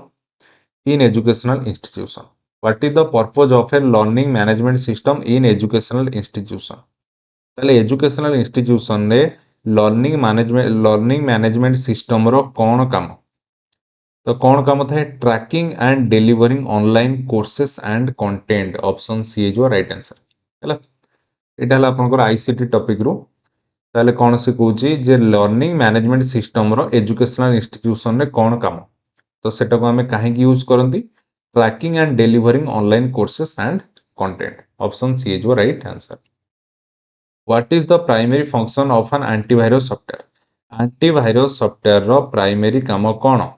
in educational institution what is the purpose of a learning management system in educational institution ताले एजुकेशनल इंस्टीट्यूशन रे लर्निंग मैनेजमेंट सिस्टम रो कोन काम तो कौन काम था tracking and delivering online courses and content option C जो राइट आंसर हैला एटा हला आपनकर आईसीटी टॉपिक रो ताले कोन से कहूची जे लर्निंग मैनेजमेंट सिस्टम रो एजुकेशनल इंस्टीट्यूशन रे कोन काम तो सेटा को हमें काहे की यूज करंती tracking and delivering online courses and content option C जो right answer what is the primary function of an antivirus software रो प्राइमरी काम कोन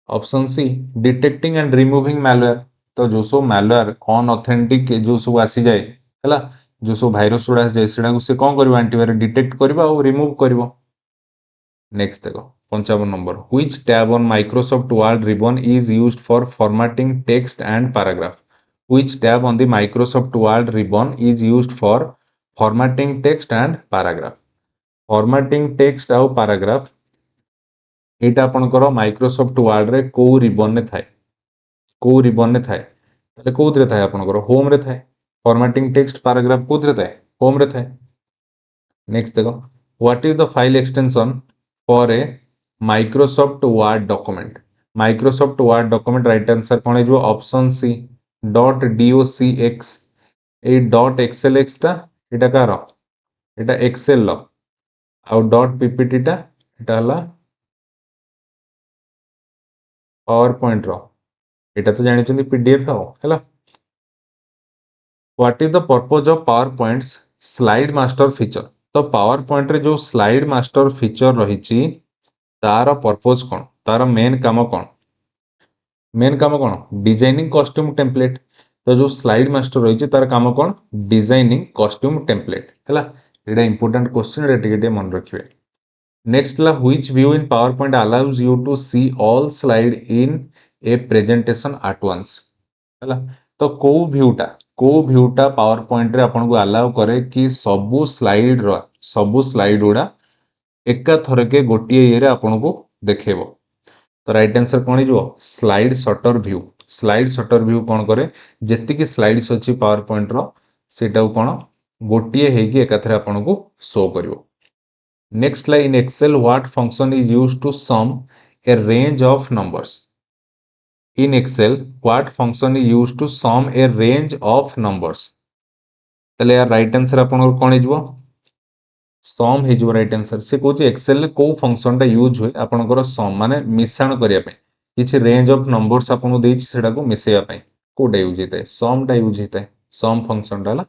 option C detecting and removing malware तो जो सब मैलवेयर अनऑथेंटिक जो सब आसी जाए हैला जो सब भाइरस गुड़ा जाए सेडा को से कोन करबो एंटीवायरस डिटेक्ट करबो और रिमूव करबो नेक्स्ट देखो 55 number which tab on Microsoft word ribbon is used for formatting text and paragraph which tab on the Microsoft word ribbon is used for formatting text and paragraph formatting text आउ पैराग्राफ एटा आपनकर माइक्रोसॉफ्ट वर्ड रे को रिबन ने थाए को रिबन ने थाए ताले कोथरे थाए आपनकर होम रे थाए फॉर्मेटिंग टेक्स्ट पैराग्राफ कोथरे थाए होम रे थाए नेक्स्ट देखो what is the file extension for a Microsoft Word document Microsoft Word document right answer कौन है option C dot docx A dot xlx टा एटा कार एटा एक्सेल लो आउ डॉट ppt टा एटा हला पावर पॉइंट रो एटा तो जानि छथि pdf हो हला what is the purpose of power points slide master feature तो पावर पॉइंट रे जो स्लाइड मास्टर फीचर रही तार पर्पज कौन तार मेन काम कौन डिजाइनिंग कॉस्ट्यूम टेम्पलेट तो जो स्लाइड मास्टर रही तार काम कौन डिजाइनिंग कॉस्ट्यूम टेम्पलेट है एटा इंपोर्टेंट क्वेश्चन टे मन रखिए नेक्स्ट ला which view in PowerPoint allows you to see all slide in a presentation at once है तो को व्यूटा पावर पॉइंट रे आपन को अलाउ करे कि सबु स्लाइड गुड़ा एका थरके गोटे ये आपन को देखेबो तो राइट आंसर कौन हो स्लाइड शटर व्यू कौन करे जेतिकी स्लाइड्स अच्छी पावर पॉइंट रो सेटा कौन गोटे हेकी एकाथरे आपन को शो करिवो next in Excel what function is used to sum a range of numbers in excel what function is used to sum a range of numbers तले यार राइट आंसर आपन कोन हेजबो सम हेजबो राइट आंसर से कोची एक्सेल को फंक्शन टा यूज होय आपनकर सम माने मिश्रण करिया पे किछि रेंज ऑफ नंबर्स आपन को देछि सेटा को मिसेया पे कोडा यूज हेतै सम टा यूज हेतै सम फंक्शन टा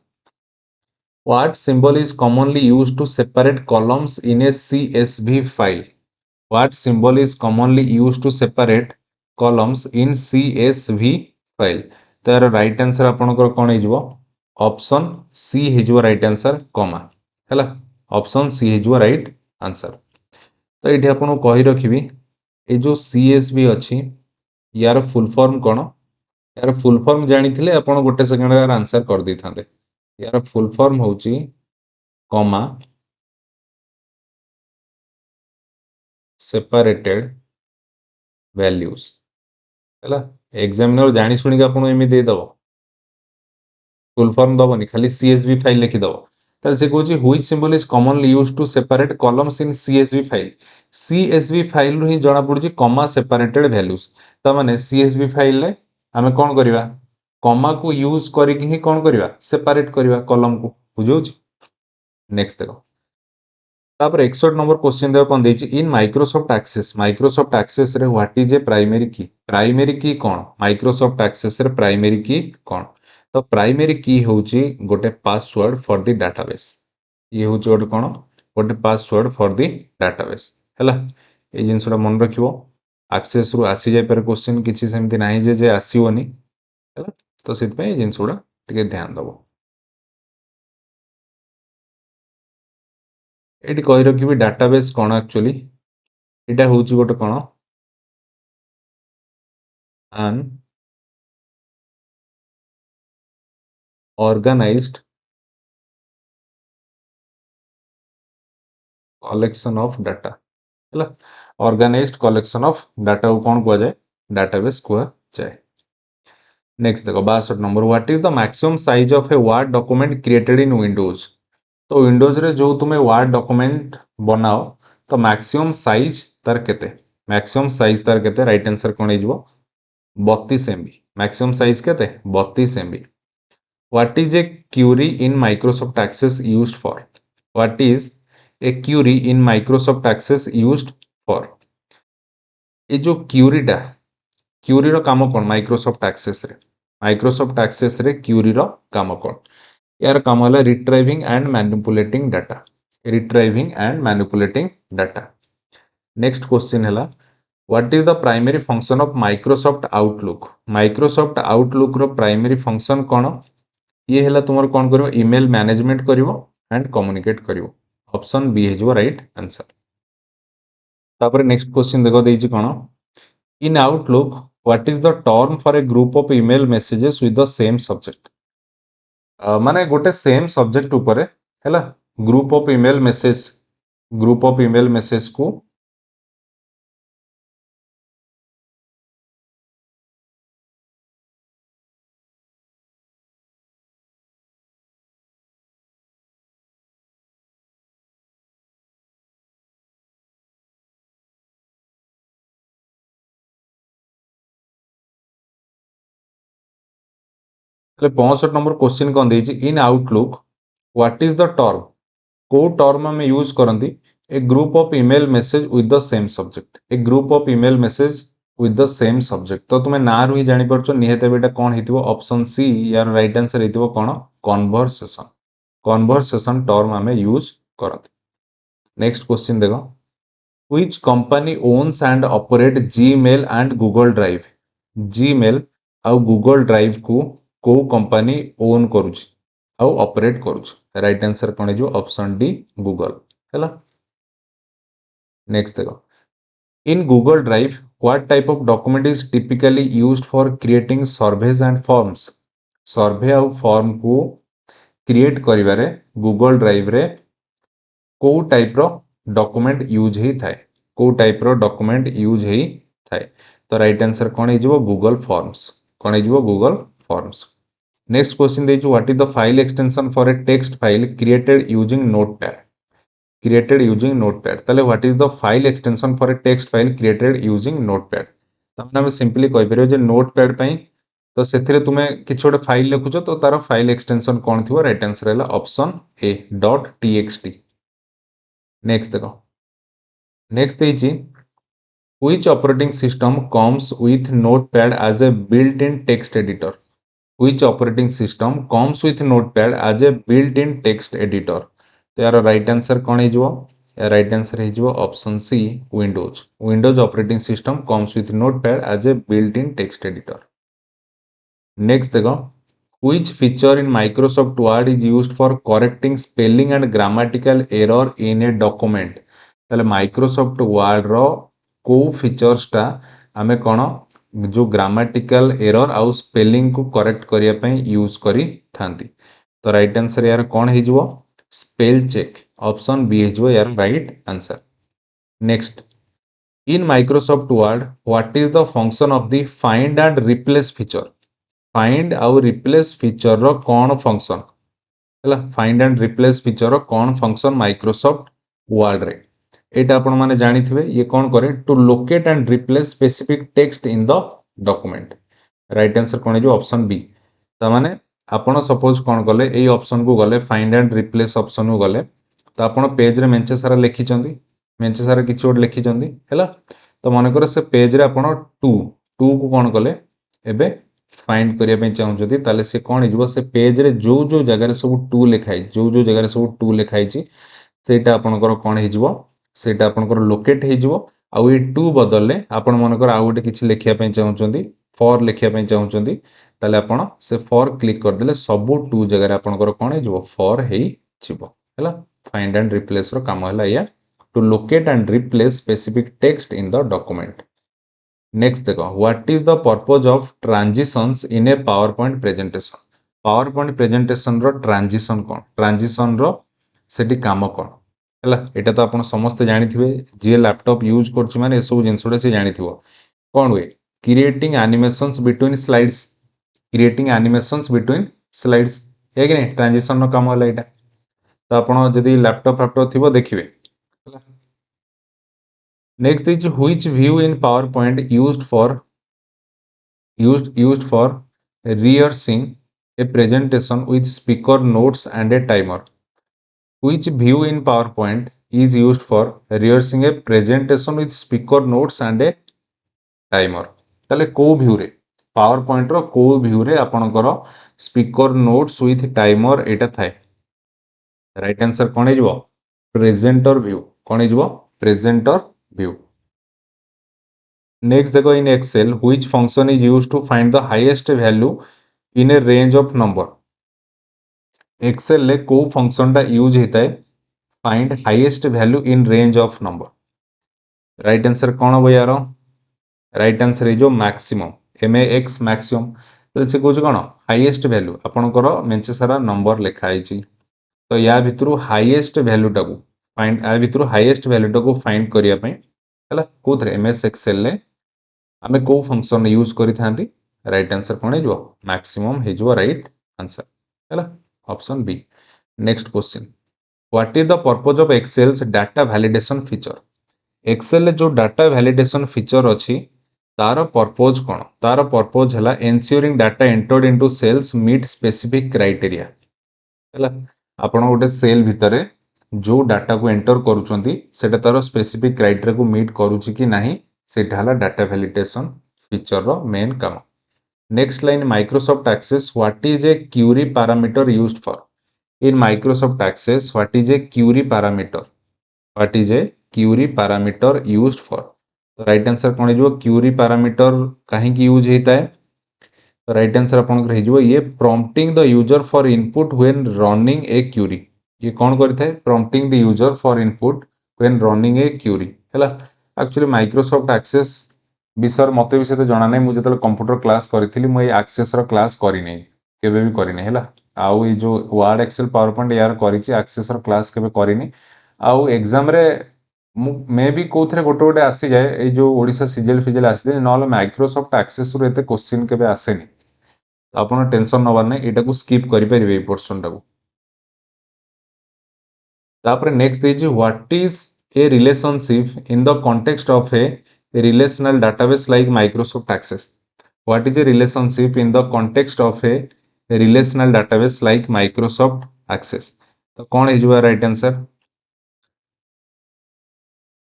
what symbol is commonly used to separate columns in a csv file what symbol is commonly used to separate columns in CSV file तो यार राइट आंसर आपनकर कोन हेजबो ऑप्शन सी हेजबो राइट आंसर कॉमा हैला ऑप्शन सी हेजबो राइट आंसर तो एठी आपन कहि रखिबी ए जो CSV अछि यार फुल फॉर्म कोन यार फुल फॉर्म जानिथिले आपन गोटे सेकंड यार आंसर कर दी थांते यार फुल फॉर्म होची कॉमा सेपरेटेड वैल्यूज है एग्जामिनर जानी शुणी आपको एमि देदब फुल फॉर्म दबनी खाली CSV फाइल लिखिदब ताले से कहूँ which symbol is commonly used to separate columns in CSV file CSV file रु ही जणा पड़ुची कॉमा सेपरेटेड वैल्यूज त माने CSV फाइल रे हमें कोन करबा कॉमा को यूज करके ही कोन करबा सेपरेट करबा कॉलम को बुझौची नेक्स्ट देखो तापर 61 नंबर क्वेश्चन देखो कोन देछि इन माइक्रोसॉफ्ट एक्सेस रे व्हाट इज ए प्राइमरी की कोन माइक्रोसॉफ्ट एक्सेस रे प्राइमरी की कोन तो प्राइमरी की होची गोटे पासवर्ड फॉर द डाटाबेस ये होची गोटे कोन गोटे पासवर्ड फॉर द डाटाबेस हैला ए जिंसडा मन रखिबो एक्सेस रु आसी जाय पर क्वेश्चन किछि सेमति नाही जे आसीवनी हैला तो सित पे जिंसडा टिके ध्यान दबो एटी कहि रखिबी डाटाबेस कोन एक्चुअली एटा होची गोटे कोन an organized collection of data है ऑर्गेनाइज्ड कलेक्शन ऑफ डाटा को कौन कह जाए डाटाबेस कह जाए नेक्स्ट देखो 62 number what is the maximum size of a word document created in Windows तो विंडोज रे जो तुम वर्ड डॉक्यूमेंट बनाओ तो मैक्सिमम साइज तार केते मैक्सिमम साइज तार केते राइट आंसर कोन हेजबो 32 MB मैक्सिमम साइज केते 32 MB what is a query in Microsoft Access used for what is a query in Microsoft Access used for ये जो क्यूरी रो काम कोन माइक्रोसॉफ्ट एक्सेस रे क्यूरी रो काम कोन यार काम हला retrieving and manipulating data next question हला what is the primary function of Microsoft Outlook रो प्राइमरी फंक्शन कोन ये हला तुमर कोन करिवो ईमेल मैनेजमेंट करिवो एंड कम्युनिकेट करिवो ऑप्शन बी हेजो राइट आंसर तापर नेक्स्ट क्वेश्चन देखो देइछि कोन in Outlook what is the term for a group of email messages with the same subject माने गोटे सेम सब्जेक्ट ऊपर हैला ग्रुप ऑफ ईमेल मेसेज को એટલે 65 नंबर क्वेश्चन कौन देइछि in Outlook what is the term को टर्म में यूज करंती a group of email message with the same subject a group of email message with the same subject तो तुम ना रु ही जानि परछो निहत बेटा कोन हेतिबो ऑप्शन सी यार राइट आंसर हेतिबो कोन कन्वर्सेशन टर्म हमें यूज करंती नेक्स्ट क्वेश्चन देखो which company owns and operate Gmail and Google Drive Gmail आउ गूगल ड्राइव को कंपनी ओन करूची आउ ऑपरेट करूची राइट आंसर कोन जो ऑप्शन डी गूगल हैला नेक्स्ट देखो in Google Drive what type of document is typically used for creating surveys and forms survey आउ फॉर्म को क्रिएट करिवारे गूगल ड्राइव रे को टाइप रो डॉक्यूमेंट यूज ही थाए को टाइप रो डॉक्यूमेंट यूज ही थाए तो राइट आंसर कोन हेजिवो गूगल फॉर्म्स कोन हेजिवो गूगल फॉर्म्स नेक्स्ट क्वेश्चन देइछु what is the file extension for a text file created using Notepad ताले what is the file extension for a text file created using Notepad तमने हम सिंपली कहि परियो जे नोटपैड पई तो सेथिरे तुमे किछ छोटे फाइल लिखुछो तो तार फाइल एक्सटेंशन कोन थिवो राइट आंसर हैला ऑप्शन ए .txt नेक्स्ट देखो नेक्स्ट देइछि which operating system comes with Notepad as a built in text editor Which operating system comes with Notepad as a built-in text editor? तो यार राइट आंसर कौन है राइट आंसर है option C Windows operating system comes with Notepad as a built-in text editor next देखो which feature in Microsoft Word is used for correcting spelling and grammatical error in a document ताले Microsoft Word रो को फीचर्स टा आमे कोन जो ग्रामेटिकल एरर आउ स्पेलिंग को करेक्ट करिया पई यूज करी थांती तो राइट आंसर यार कोन हे जिवो स्पेल चेक ऑप्शन बी हे जिवो यार right answer next in Microsoft Word what is the function of the find and replace feature find आउ रिप्लेस फीचर रो कोन फंक्शन हला फाइंड एंड रिप्लेस फीचर रो कोन फंक्शन माइक्रोसॉफ्ट वर्ड रे एटा आपण माने जानि थिबे ये कोन करे to locate and replace specific text in the document right answer कोन है जो ऑप्शन बी त माने आपण सपोज कोन गले एई ऑप्शन को गले फाइंड एंड रिप्लेस ऑप्शन को गले तो आपण पेज रे मेंचे सारा लिखि चंदी मेंचे सारा किछि ओड लिखि चंदी हैला तो माने करे से पेज रे आपण 2 को कोन गले एबे फाइंड करिया पे चाहू जदी ताले से कोन हिजबो से पेज रे जो जो जगह रे सब 2 लिखाई जो जो जगह रे सब 2 लिखाई छि सेटा आपनकर कोन हिजबो सेटा आपनकर लोकेट हे जिवो आ ए 2 बदलले आपण मनकर आ गोटे किछि लेखिया पे चाहउचंदी फॉर लेखिया पे चाहउचंदी ताले आपण से फॉर क्लिक कर देले सब 2 जगह रे आपनकर कोन हे जिवो फॉर हे जिवो हैला फाइंड एंड रिप्लेस रो काम हैला या to locate and replace specific text in the document next देखो what is the purpose of transitions in a PowerPoint presentation रो ट्रांजिशन रो सेठी काम कोन हैला एटा तो आपण समस्त जानि थिबे जे लैपटॉप यूज करछ माने ए सब जिंसोडे से जानि थिबो कोन वे क्रिएटिंग एनिमेशंस बिटवीन स्लाइड्स हे कि नहीं ट्रांजिशन नो काम होला एटा तो आपण जदी लैपटॉप थिबो देखिबे next is which view in PowerPoint used for rehearsing a presentation with speaker notes and a timer Which view in PowerPoint is used for rehearsing a presentation with speaker notes and a timer? ताले को व्यू रे PowerPoint रो को व्यू रे आपनकर स्पीकर नोट्स विथ टाइमर एटा थाए राइट आंसर कोन हे जिवो प्रेजेंटर व्यू कोन हे जिवो प्रेजेंटर व्यू नेक्स्ट देखो in Excel which function is used to find the highest value in a range of number Excel ले को फंक्शन टा यूज होता है find highest value in range of number right answer कौन हम यार राइट आंसर है जो मैक्सिमम MAX मैक्सिमम तो से कौन कौन हाईएस्ट वैल्यू आपंकर मेंचे सारा नंबर लिखाई तो या भितर हाईएस्ट वैल्यूटा को फाइंड या भितर हाईएस्ट वैल्यूटा को फाइंड करने कौन MS Excel आम कौ फंक्शन यूज करी राइट आंसर कौन हो मैक्सिमम हो राइट आंसर है option B next question what is the purpose of Excel's data validation feature Excel जो डाटा वैलिडेशन फीचर अच्छी तार पर्पज कौन तार पर्पज है ensuring data entered into cells meet specific criteria है आपण गोटे सेल भितर जो डाटा को एंटर करुँच से तार स्पेसिफिक क्राइटेरिया को मीट करुच्ची कि नहीं सेटा है डाटा वैलिडेशन फीचर रो मेन काम next line Microsoft Access what is a query parameter used for in Microsoft Access what is a query parameter what is a query parameter used for तो राइट आंसर कौन हो क्यूरी पैरामीटर कहीं यूज होता है तो राइट आंसर आपंकर हो ये prompting the user for input when running a query ये कौन करता prompting the user for input when running a query है एक्चुअली माइक्रोसॉफ्ट एक्सेस विषय मत भी से जाना नहीं मुझे कंप्यूटर क्लास करी मुझे एक्सेस क्लास करनी केबे भी करनी है आउ ये जो वर्ड एक्सेल पावर पॉइंट यार करी एक्सेस क्लास केबे करनी आउ एग्जाम रे मे भी कौन गोटे गोटे आसी जाए ये जो ओडिशा सीजीएल फिजिएल आसी ना माइक्रोसॉफ्ट एक्सेस रू एत क्वेश्चन केबे आसेनी आप टेंशन नबार नहीं यहाँ को स्किप करेंगे पोर्सन टाक तापर नेक्स्ट देजी what is a relationship in the context of a relational database like Microsoft Access what is a relationship in the context of a relational database like Microsoft Access तो कौन है राइट आंसर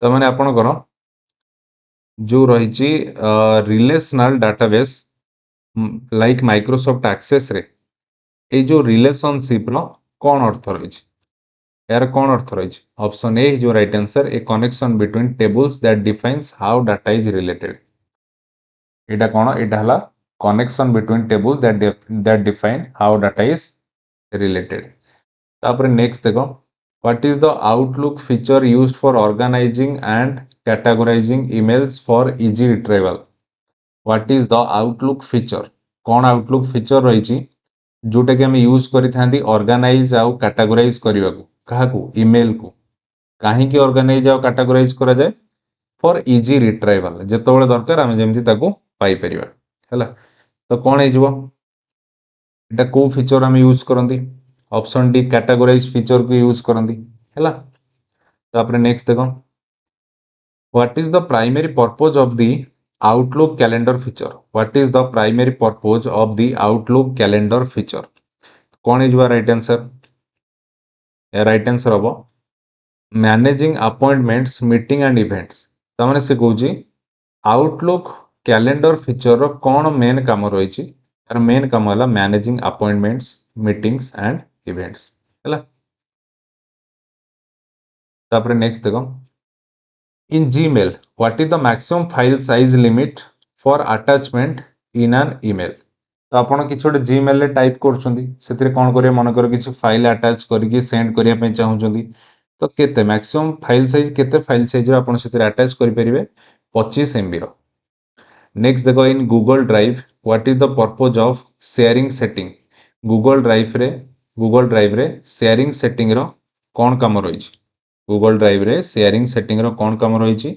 तो मैंने आपनकर जो रही relational database like Microsoft Access रे ए जो रिलेशनशिप रो कौन अर्थ रही यार कौन अर्थ रही ऑप्शन ए जो right answer a connection between tables that defines how data is related एटा कौन एटा हला connection between tables that define how data is related तापर नेक्स्ट देखो what is the Outlook feature used for organizing and categorizing emails for easy retrieval what is the Outlook feature कौन आउटलुक फीचर रही जोटा कि आम यूज करी ऑर्गेनाइज आउ कैटेगराइज करने को क्या ईमेल को कहीं ऑर्गेनाइज आउ कैटेगराइज करा जाए फॉर इजी रिट्राइवल जिते दरकार आम जमी पाइपर है तो कौन होटा कौ फीचर आम यूज करती ऑप्शन डी कैटेगराइज फीचर को यूज करती है तापर नेक्स्ट देख what is the primary purpose of the Outlook calendar feature what is the primary purpose of the Outlook calendar feature कौन हो राइट आंसर राइट आंसर हम managing appointments meeting and events तमाने से कहूँ आउटलुक कैलेंडर फीचर कौन मेन काम रही यार मेन काम है managing appointments meetings and events है तापर नेक्स्ट देखो in Gmail what is the maximum file size limit for attachment in an email तो आपड़ कि गोटे जीमेल टाइप कर कौन करें मनकर किसी फाइल अटैच करके सेंड करने चाहूँगी तो केते मैक्सिमम फाइल साइज केते फाइल साइज आप अटैच करेंगे 25 MB नेक्स्ट देखो in Google Drive what is the purpose of sharing setting Google Drive रे शेयरिंग सेटिंग रो कौन काम रही गूगल ड्राइव रे शेयरिंग सेटिंग रो कौन काम रही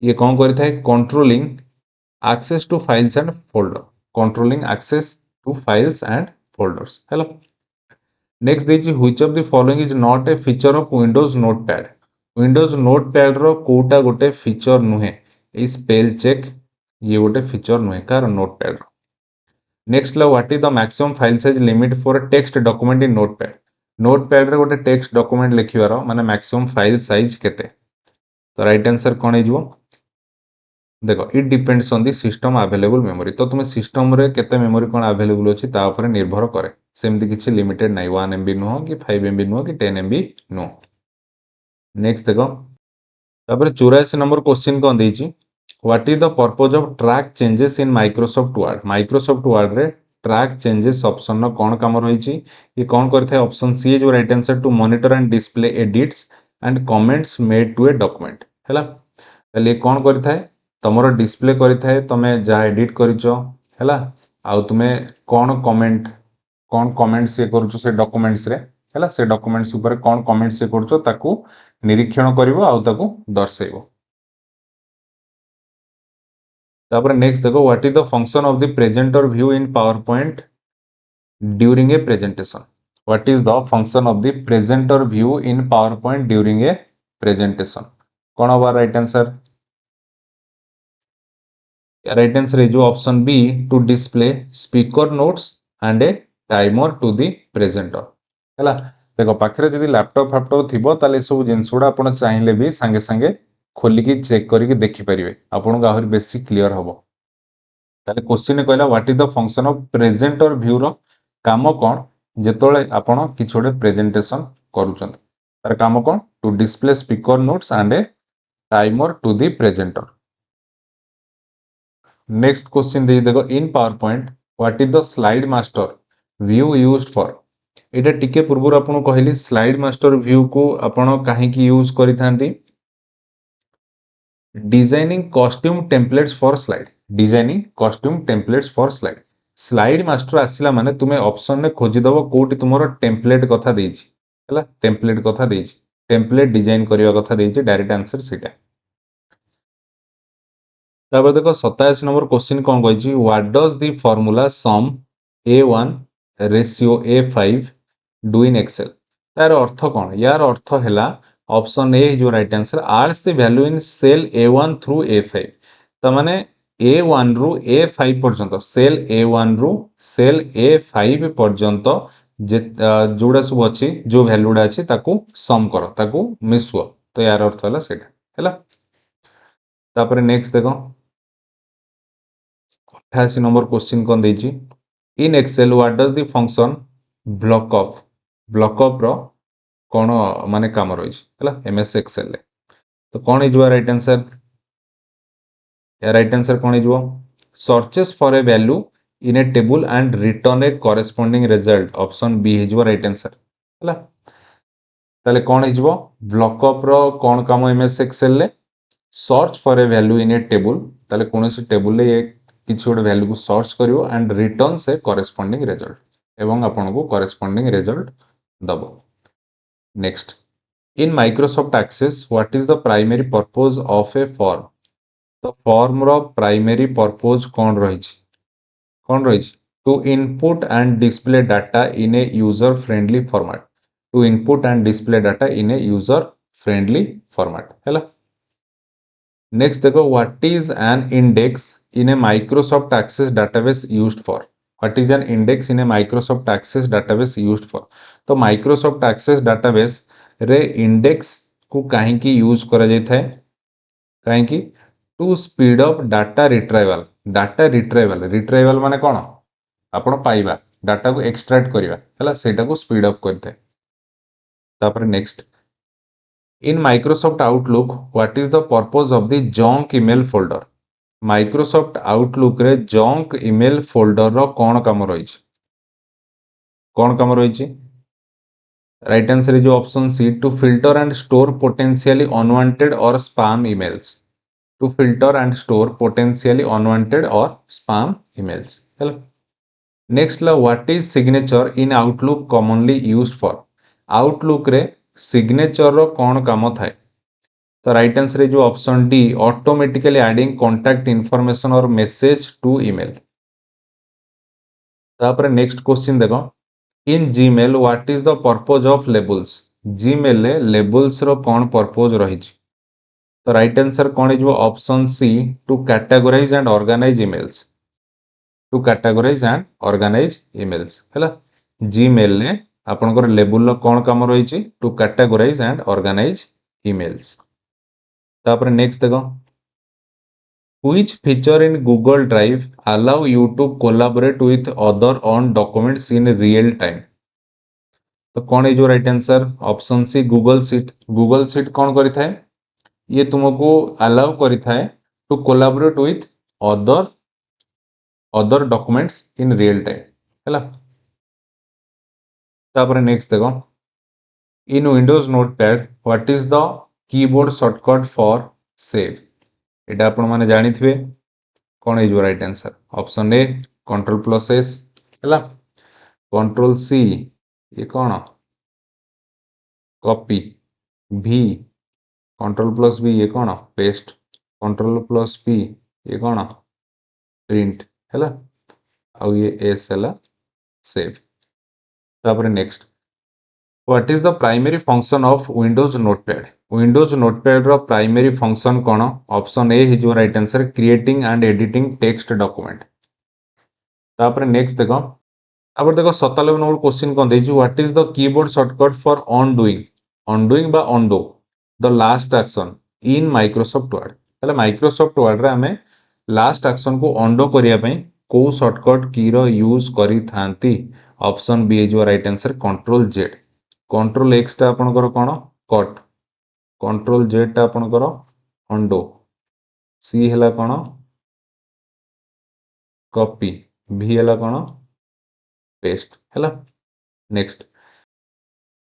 ये कौन करता controlling access to files and folder controlling access to files and folders hello next देखिए which of the following is not A feature of Windows Notepad रो कोटा गोटे फीचर नुहे ए स्पेल चेक ये गोटे फीचर नुहे कार नोटपैड रो नेक्स्ट ला what is the maximum file size limit for text document in Notepad रे गोटे टेक्स्ट डॉक्यूमेंट लिखिबार माने मैक्सिमम फाइल साइज केते तो राइट आंसर कौन हो देखो it depends on the system available memory तो तुम सिस्टम रे केते मेमोरी कौन अवेलेबल अच्छी तापर निर्भर करे सेमती किसी लिमिटेड नहीं 1 MB नुह कि 5 MB नुह कि 10 MB नुह नेक्स्ट देखो तापर 84 नंबर क्वेश्चन कौन देछि what is the purpose of track changes in Microsoft Word रे ट्रैक चेंजेस ऑप्शन नो कौन काम रही ये कौन करथे ऑप्शन सी जो right answer to monitor and display edits and comments made to a document हैला ताले कौन करिथाए तमरो डिस्प्ले करिथाए तमे जा एडिट करिचो हैला आउ तुमे कौन कमेंट से करूचो से डॉक्यूमेंट्स रे हैला से डॉक्यूमेंट्स ऊपर कौन कमेंट से करूचो ताकू निरीक्षण करिवो आउ ताकू दर्शाइबो। तापर नेक्स्ट देखो what is the function of the presenter view in PowerPoint during a presentation. What is the function of the presenter view in PowerPoint during a presentation. कौन होगा right answer? Right answer is option B to display speaker notes and a timer to the presenter हैला। देखो पाखरे जदी लैपटॉप फैपटॉप थिबो ताले सब जिंस गुडा आपण चाहिले भी संगे संगे खोलिकी चेक करिके देखि परिबे आपन आहुरी बेसी क्लियर हबो। ताले क्वेश्चन कहला what is the function of presenter view रो काम कोन जेतोले आपण किछोडे प्रेजेंटेशन करूछन तार काम कोन to display speaker notes and a timer to the presenter. Next question दे देखो in PowerPoint what is the slide master view used for. एटा टिके पूर्व आपन कहली स्लाइड मास्टर व्यू को आपण काहे की यूज करिथांती designing custom templates for slide. Designing custom templates for slide slide master आसिला माने तुमे ऑप्शन ने खोजि दबो कोठी तुमरो टेम्पलेट कथा देछि हैला टेम्पलेट कथा देछि टेम्पलेट डिजाइन करिवा कथा देछि डायरेक्ट आंसर सेटा। तापर देखो 27 नंबर क्वेश्चन कौन कही what does the formula sum a1 ratio a5 do in Excel. तार अर्थ कौन यार अर्थ है ऑप्शन ए जो right answer adds the value in cell a1 through a5 तो माने a1 रु a5 पर्यंत सेल a1 रु सेल a5 पर्यंत जोड़ा सब अच्छी जो वैल्यूडा अच्छी ताकू सम कर ताकू मिसुओ तो यार अर्थ है सेटा हैला। तापर नेक्स्ट देखो 88 नंबर क्वेश्चन कौन देछि in Excel what does the function block of रो कौन माने काम रही है एमएस एक्सेल तो कौन हो राइट आंसर या राइट आंसर कौन हो searches for a value in a table and return a corresponding result option B हो राइट आंसर है ताले कौन हो ब्लॉक ऑफ रो कौन काम MS Excel search for a value in a table ताले कौन सी टेबल ये किसी गोटे वैल्यू को सर्च करिवो एंड रिटर्न से कॉरेस्पोंडिंग रिजल्ट एवं आपन को कॉरेस्पोंडिंग रिजल्ट दबो। Next in Microsoft Access what is the primary purpose of a form. तो फॉर्म रो प्राइमरी पर्पस कौन रही to input and display data in a user friendly format to input and display data in a user friendly format हैला। नेक्स्ट देखो what is an index in a Microsoft Access database used for। What is an index in a Microsoft Access database used for। तो Microsoft Access database रे index को काहे की यूज करा जाता है काहे की to speed up data retrieval माने कौन आपण पाइबा डाटा को एक्सट्रैक्ट करिवा हैला सेटा को स्पीड अप करते। तापर next in Microsoft Outlook what is the purpose of the junk email folder. Microsoft Outlook रे जंक ईमेल फोल्डर रो कौन काम रही right answer is option C to filter and store potentially unwanted or spam emails to filter and store potentially unwanted or spam emails hello. Next ला what is signature in Outlook commonly used for. Outlook रे सिग्नेचर रो कौन काम थाए तो right answer is option D automatically adding contact information or message to email. तापर नेक्स्ट क्वेश्चन देखो in Gmail what is the purpose of labels. Gmail ले लेबल्स रो कौन पर्पस रही तो राइट आंसर कौन हो option C to categorize and organize emails to categorize and organize emails हैला। जीमेल ले आपनकर लेबल रो कौन काम रही to categorize and organize emails. तापर नेक्स्ट देखो which feature in Google Drive allow you to collaborate with other on documents in real time। तो कौन है जो right answer option C Google sheet कौन करी थाए ये तुमको अलाउ करी थाए to collaborate with other documents in real time हैला। तापर नेक्स्ट देखो in Windows Notepad what is the keyboard shortcut for save. एटा आपण माने जानिथिबे कोन is right answer option A control plus S हैला कंट्रोल सी ये कोन कॉपी भी कंट्रोल प्लस बी ये कोन पेस्ट कंट्रोल प्लस पी ये कोन प्रिंट हैला आउ ये एस हैला सेव तापर next what is the primary function of Windows Notepad Windows Notepad रो प्राइमरी फंक्शन कोन option A is right answer creating and editing text document तापर नेक्स्ट देखो तापर देखो 97 नंबर क्वेश्चन कोन देजु what is the keyboard shortcut for undoing बा undo the last action in Microsoft Word तले माइक्रोसॉफ्ट वर्ड रे हमें लास्ट एक्शन को अनडू करिया पई को शॉर्टकट की रो यूज करी थांती option B is right answer control Z control X टा आपनकर कोन कट कंट्रोल जेड टा आपनकर अनडू सी हला कोन कॉपी भी हला कोन पेस्ट हला नेक्स्ट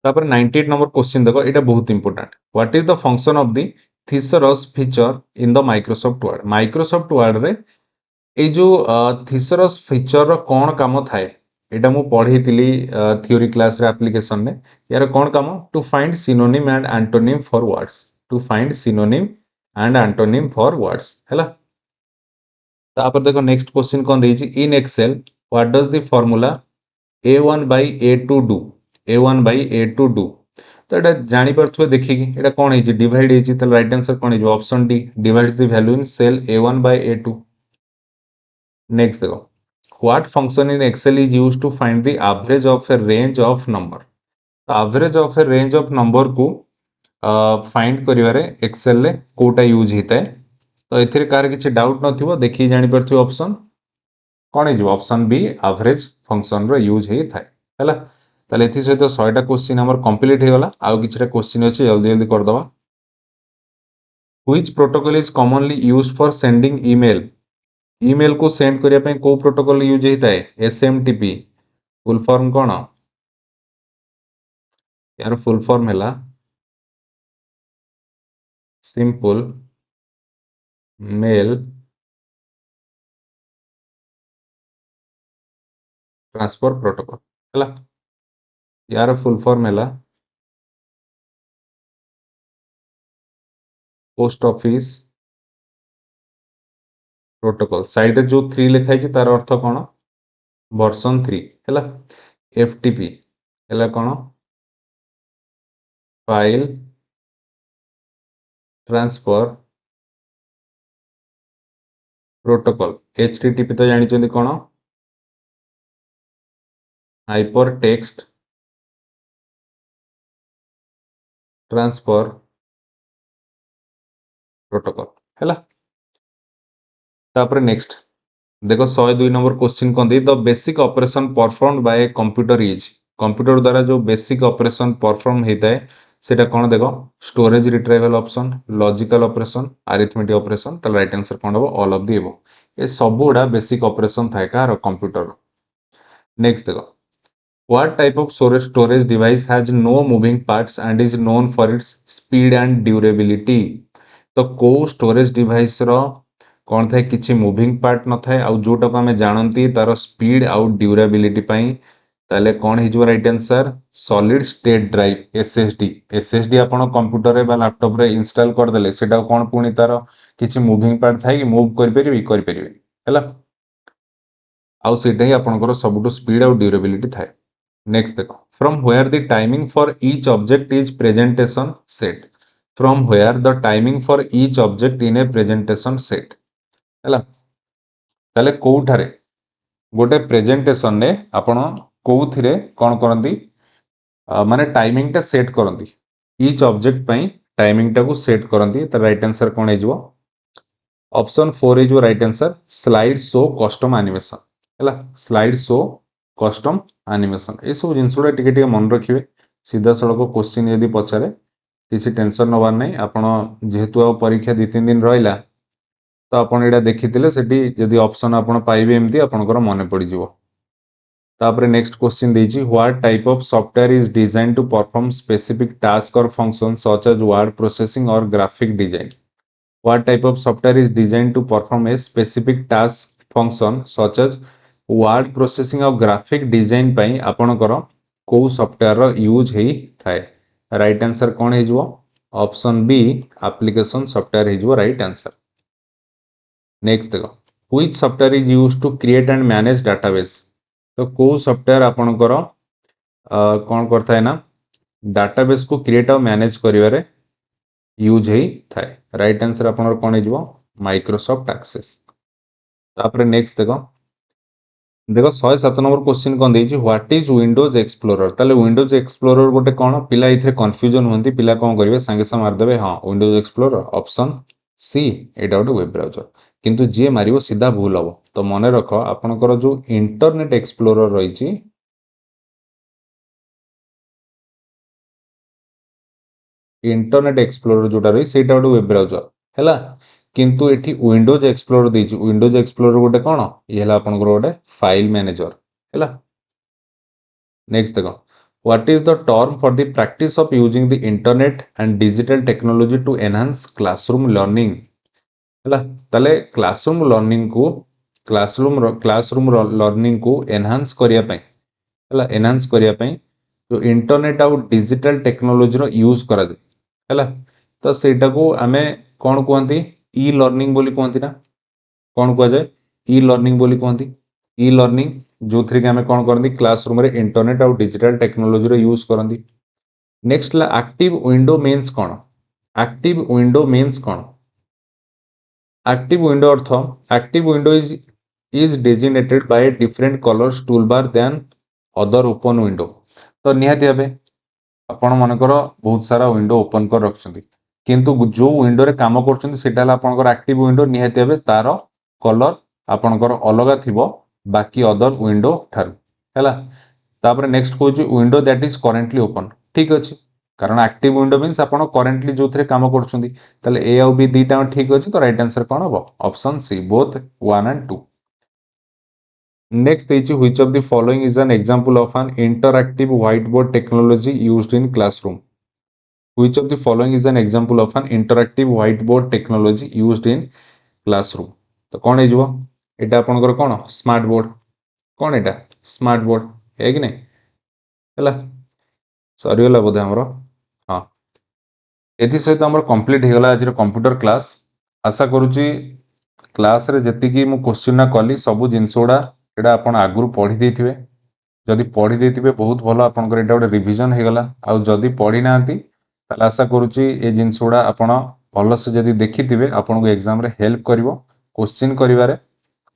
तापर 98 नंबर क्वेश्चन देखो एटा बहुत important what is the function of the thesaurus feature in the Microsoft Word रे ए जो थिसरस फीचर रो कोन काम थाए एटा मु पढीतिली थ्योरी क्लास रे एप्लीकेशन ने यार कोन काम to find synonym and antonym for words हैला तापर देखो नेक्स्ट क्वेश्चन कोन देछि in Excel what does the formula a1 by a2 do तो एटा जानि परथुवे देखिकी एटा कोन हेछि डिवाइड हेछि त राइट आंसर कोन हेछि option D divides the value in cell a1 by a2 next देखो what function in Excel is used to find the average of a range of number तो average of a range of number को फाइंड करिवारे एक्सेल ले कोटा यूज हिताए तो एथिरे कार किछि डाउट नथिबो देखि जानि परथुवे ऑप्शन कोन हेछि ऑप्शन बी एवरेज फंक्शन रो यूज हे थाए हैला ताले एथि सहित 100टा क्वेश्चन हमर कंप्लीट हे गला आउ किछटा क्वेश्चन अछि जल्दी जल्दी कर दबा which protocol is commonly used for sending email को सेंड करिया पे को प्रोटोकॉल यूज हेता है एसएमटीपी फुल फॉर्म कोन यार फुल फॉर्म हैला सिंपल मेल ट्रांसफर प्रोटोकॉल हैला यार फुल फॉर्म हैला पोस्ट ऑफिस प्रोटोकॉल साइड रे जो 3 लिखा है तार अर्थ कोन वर्जन 3 हैला एफटीपी हैला कोन फाइल ट्रांसफर प्रोटोकॉल एचटीटीपी तो जानि चंदी कोन हाइपर टेक्स्ट ट्रांसफर प्रोटोकॉल हैला तापर नेक्स्ट देखो 102 number question cone they the basic operation performed by A computer is computer द्वारा जो बेसिक ऑपरेशन परफॉर्म हेता है सेटा कोन देखो storage retrieval option logical operation arithmetic operation त राइट आंसर कोन हो ऑल ऑफ द एबो ए सबुडा बेसिक ऑपरेशन थाए कार कंप्यूटर नेक्स्ट देखो what type of storage device has no moving parts and is known for its speed and durability तो को स्टोरेज डिवाइस रो कौन थाए किछि मूविंग पार्ट न थाए आ जोटा को हमें जानंती तार स्पीड आउ ड्यूरेबिलिटी पई ताले कौन हिजो right answer solid state drive SSD आपण कंप्यूटर रे बा लैपटॉप रे इंस्टॉल कर देले सेटा कौन पुनी तार किछि मूविंग पार्ट थाए कि मूव कर परिबे हैला आउ सेटा ही आपनकर सबटु स्पीड आउ ड्यूरेबिलिटी थाए नेक्स्ट देखो from where the timing for each object is presentation set from where the timing for each object in a presentation set हैला ताले कोठारे गोटे प्रेजेंटेशन ने आपण कोथिरे कोन करंती माने टाइमिंग टा सेट करंती ईच ऑब्जेक्ट पई टाइमिंग टा को सेट करंती त राइट आंसर कोन हेजो option 4 is right answer slide show custom animation हैला स्लाइड शो कस्टम एनिमेशन ए सब जिंसुडा टिके मन रखिबे सीधा सड़क क्वेश्चन यदि पचारे किसी टेंशन नबार नहीं आपण जेहेतु आ परीक्षा 2-3 दिन रहिला तो आपण एटा देखिथिले सेठी जदि ऑप्शन आपण पाइबे एमती आपनकर मने पड़ी जिवो तापरे नेक्स्ट क्वेश्चन देछि what type of software is design to perform specific task or function such as word processing or graphic design What type of software is designed to perform a specific task function such as word processing और graphic design ପାଇଁ ଆପଣଙ୍କର କୋଉ ସଫ୍ଟୱେୟାର ୟୁଜ୍ ହେଇଥାଏ? ରାଇଟ୍ आंसर କ'ଣ ହେଇଯିବ? ऑप्शन बी application software ହେଇଯିବ ରାଇଟ୍ आंसर। नेक्स्ट देखो which software is used to create and manage database? तो कोउ सॉफ्टवेयर आपणकर कौन करता है ना डाटाबेस को क्रिएट और मैनेज करिवारे यूज हेई थाए। राइट आंसर आपनकर कोन हेजिवो माइक्रोसॉफ्ट एक्सेस। तापर नेक्स्ट देखो देखो 107 नंबर क्वेश्चन कोन देछि व्हाट इज विंडोज एक्सप्लोरर। ताले विंडोज एक्सप्लोरर गोटे कोन पिला इथे कंफ्यूजन होंती पिला कोन करिवे संगे संग मार देबे हां विंडोज एक्सप्लोरर ऑप्शन सी एटा गोटे वेब ब्राउजर किंतु जे मारिवो सीधा भूल हबो। तो मने रखो आपनकर जो इंटरनेट एक्सप्लोरर रहिछि इंटरनेट एक्सप्लोरर जोटा रही सेटा गोटे वेब ब्राउजर हैला किंतु एठी विंडोज एक्सप्लोरर देछि विंडोज एक्सप्लोरर गोटे कोन ये हला आपनकर गोटे फाइल मैनेजर हैला। नेक्स्ट देखो what is the term for the practice of using the internet and digital technology to enhance classroom learning हैला। ताले क्लासरूम लर्निंग को क्लासरूम लर्निंग को एनहांस करिया पई हैला एनहांस करिया पई जो इंटरनेट आउ डिजिटल टेक्नोलॉजी रो यूज करा दे हैला। तो सेटा को आमे कोन कहंती ई लर्निंग बोली कहंती ना कोन कह जाय ई लर्निंग बोली कहंती ई लर्निंग जो थ्री के आमे कोन करंती क्लासरूम रे इंटरनेट आउ डिजिटल टेक्नोलॉजी रो यूज करंती। नेक्स्ट ला एक्टिव विंडो मीन्स कोन एक्टिव विंडो मीन्स कोन एक्टिव विंडो अर्थ active window is designated by different colours toolbar than other open window. तो निहाती भाबे आपण मनकर बहुत सारा विंडो ओपन कर रखछंती किंतु जो विंडो रे काम करछंती सेटा हला आपनकर एक्टिव विंडो निहाती भाबे तार कलर आपनकर अलगा थिबो बाकी अदर विंडो ठार हैला। तापर next coach window that is currently open ठीक अछि कारण एक्टिव विंडो मींस आपण करेंटली जो थरे काम करछंती तले ए आ बी दीटा ठीक अछि। तो राइट आंसर कोन हबो option C both 1 and 2। Next is which of the following is an example of an interactive whiteboard technology used in classroom? Which of the following is an example of an interactive whiteboard technology used in classroom? तो कौन है एटा आपनकर कौन स्मार्ट बोर्ड कौन एटा स्मार्ट बोर्ड है कि नहीं हैला सरीगला बोधे हमरो हाँ एथि सहित हमर कंप्लीट हे गला आज कंप्यूटर क्लास। आशा करूची क्लास रे जति की मु क्वेश्चन ना कली सब जिनसोडा एटा आपण आगुरु पढ़ी देथिबे जदि पढ़ी देथिबे बहुत भलो आपनकर एटा गोटे रिवीजन हे गला आ जदि पढ़ी नांती ताले आशा करूची ए जिनसोडा आपण भलो से जदि देखिथिबे आपनको एग्जाम रे हेल्प करिवो क्वेश्चन करिवारे।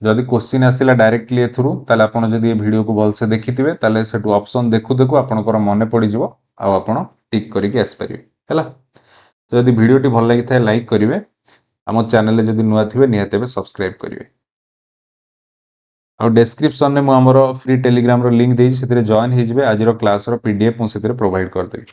जदि क्वेश्चन आसिला डायरेक्टली एथुरु ताले आपण जदि ए वीडियो को भल से देखिथिबे ताले सेटु ऑप्शन देखु देखु आपनकर मने पड़ी जिवो आ आपण टिक करिके आस परिबे हैला। तो जदि वीडियोटी भल लागि थाए लाइक करिवे आम चैनल रे जदि नुआ थिबे निहाते सब्सक्राइब करिवे और डिस्क्रिप्शन में मुझे फ्री टेलीग्राम लिंक देछि सेतिरे जॉइन हे जिवे आज क्लास रो पीडीएफ मु सेतिरे प्रोवाइड कर देबी।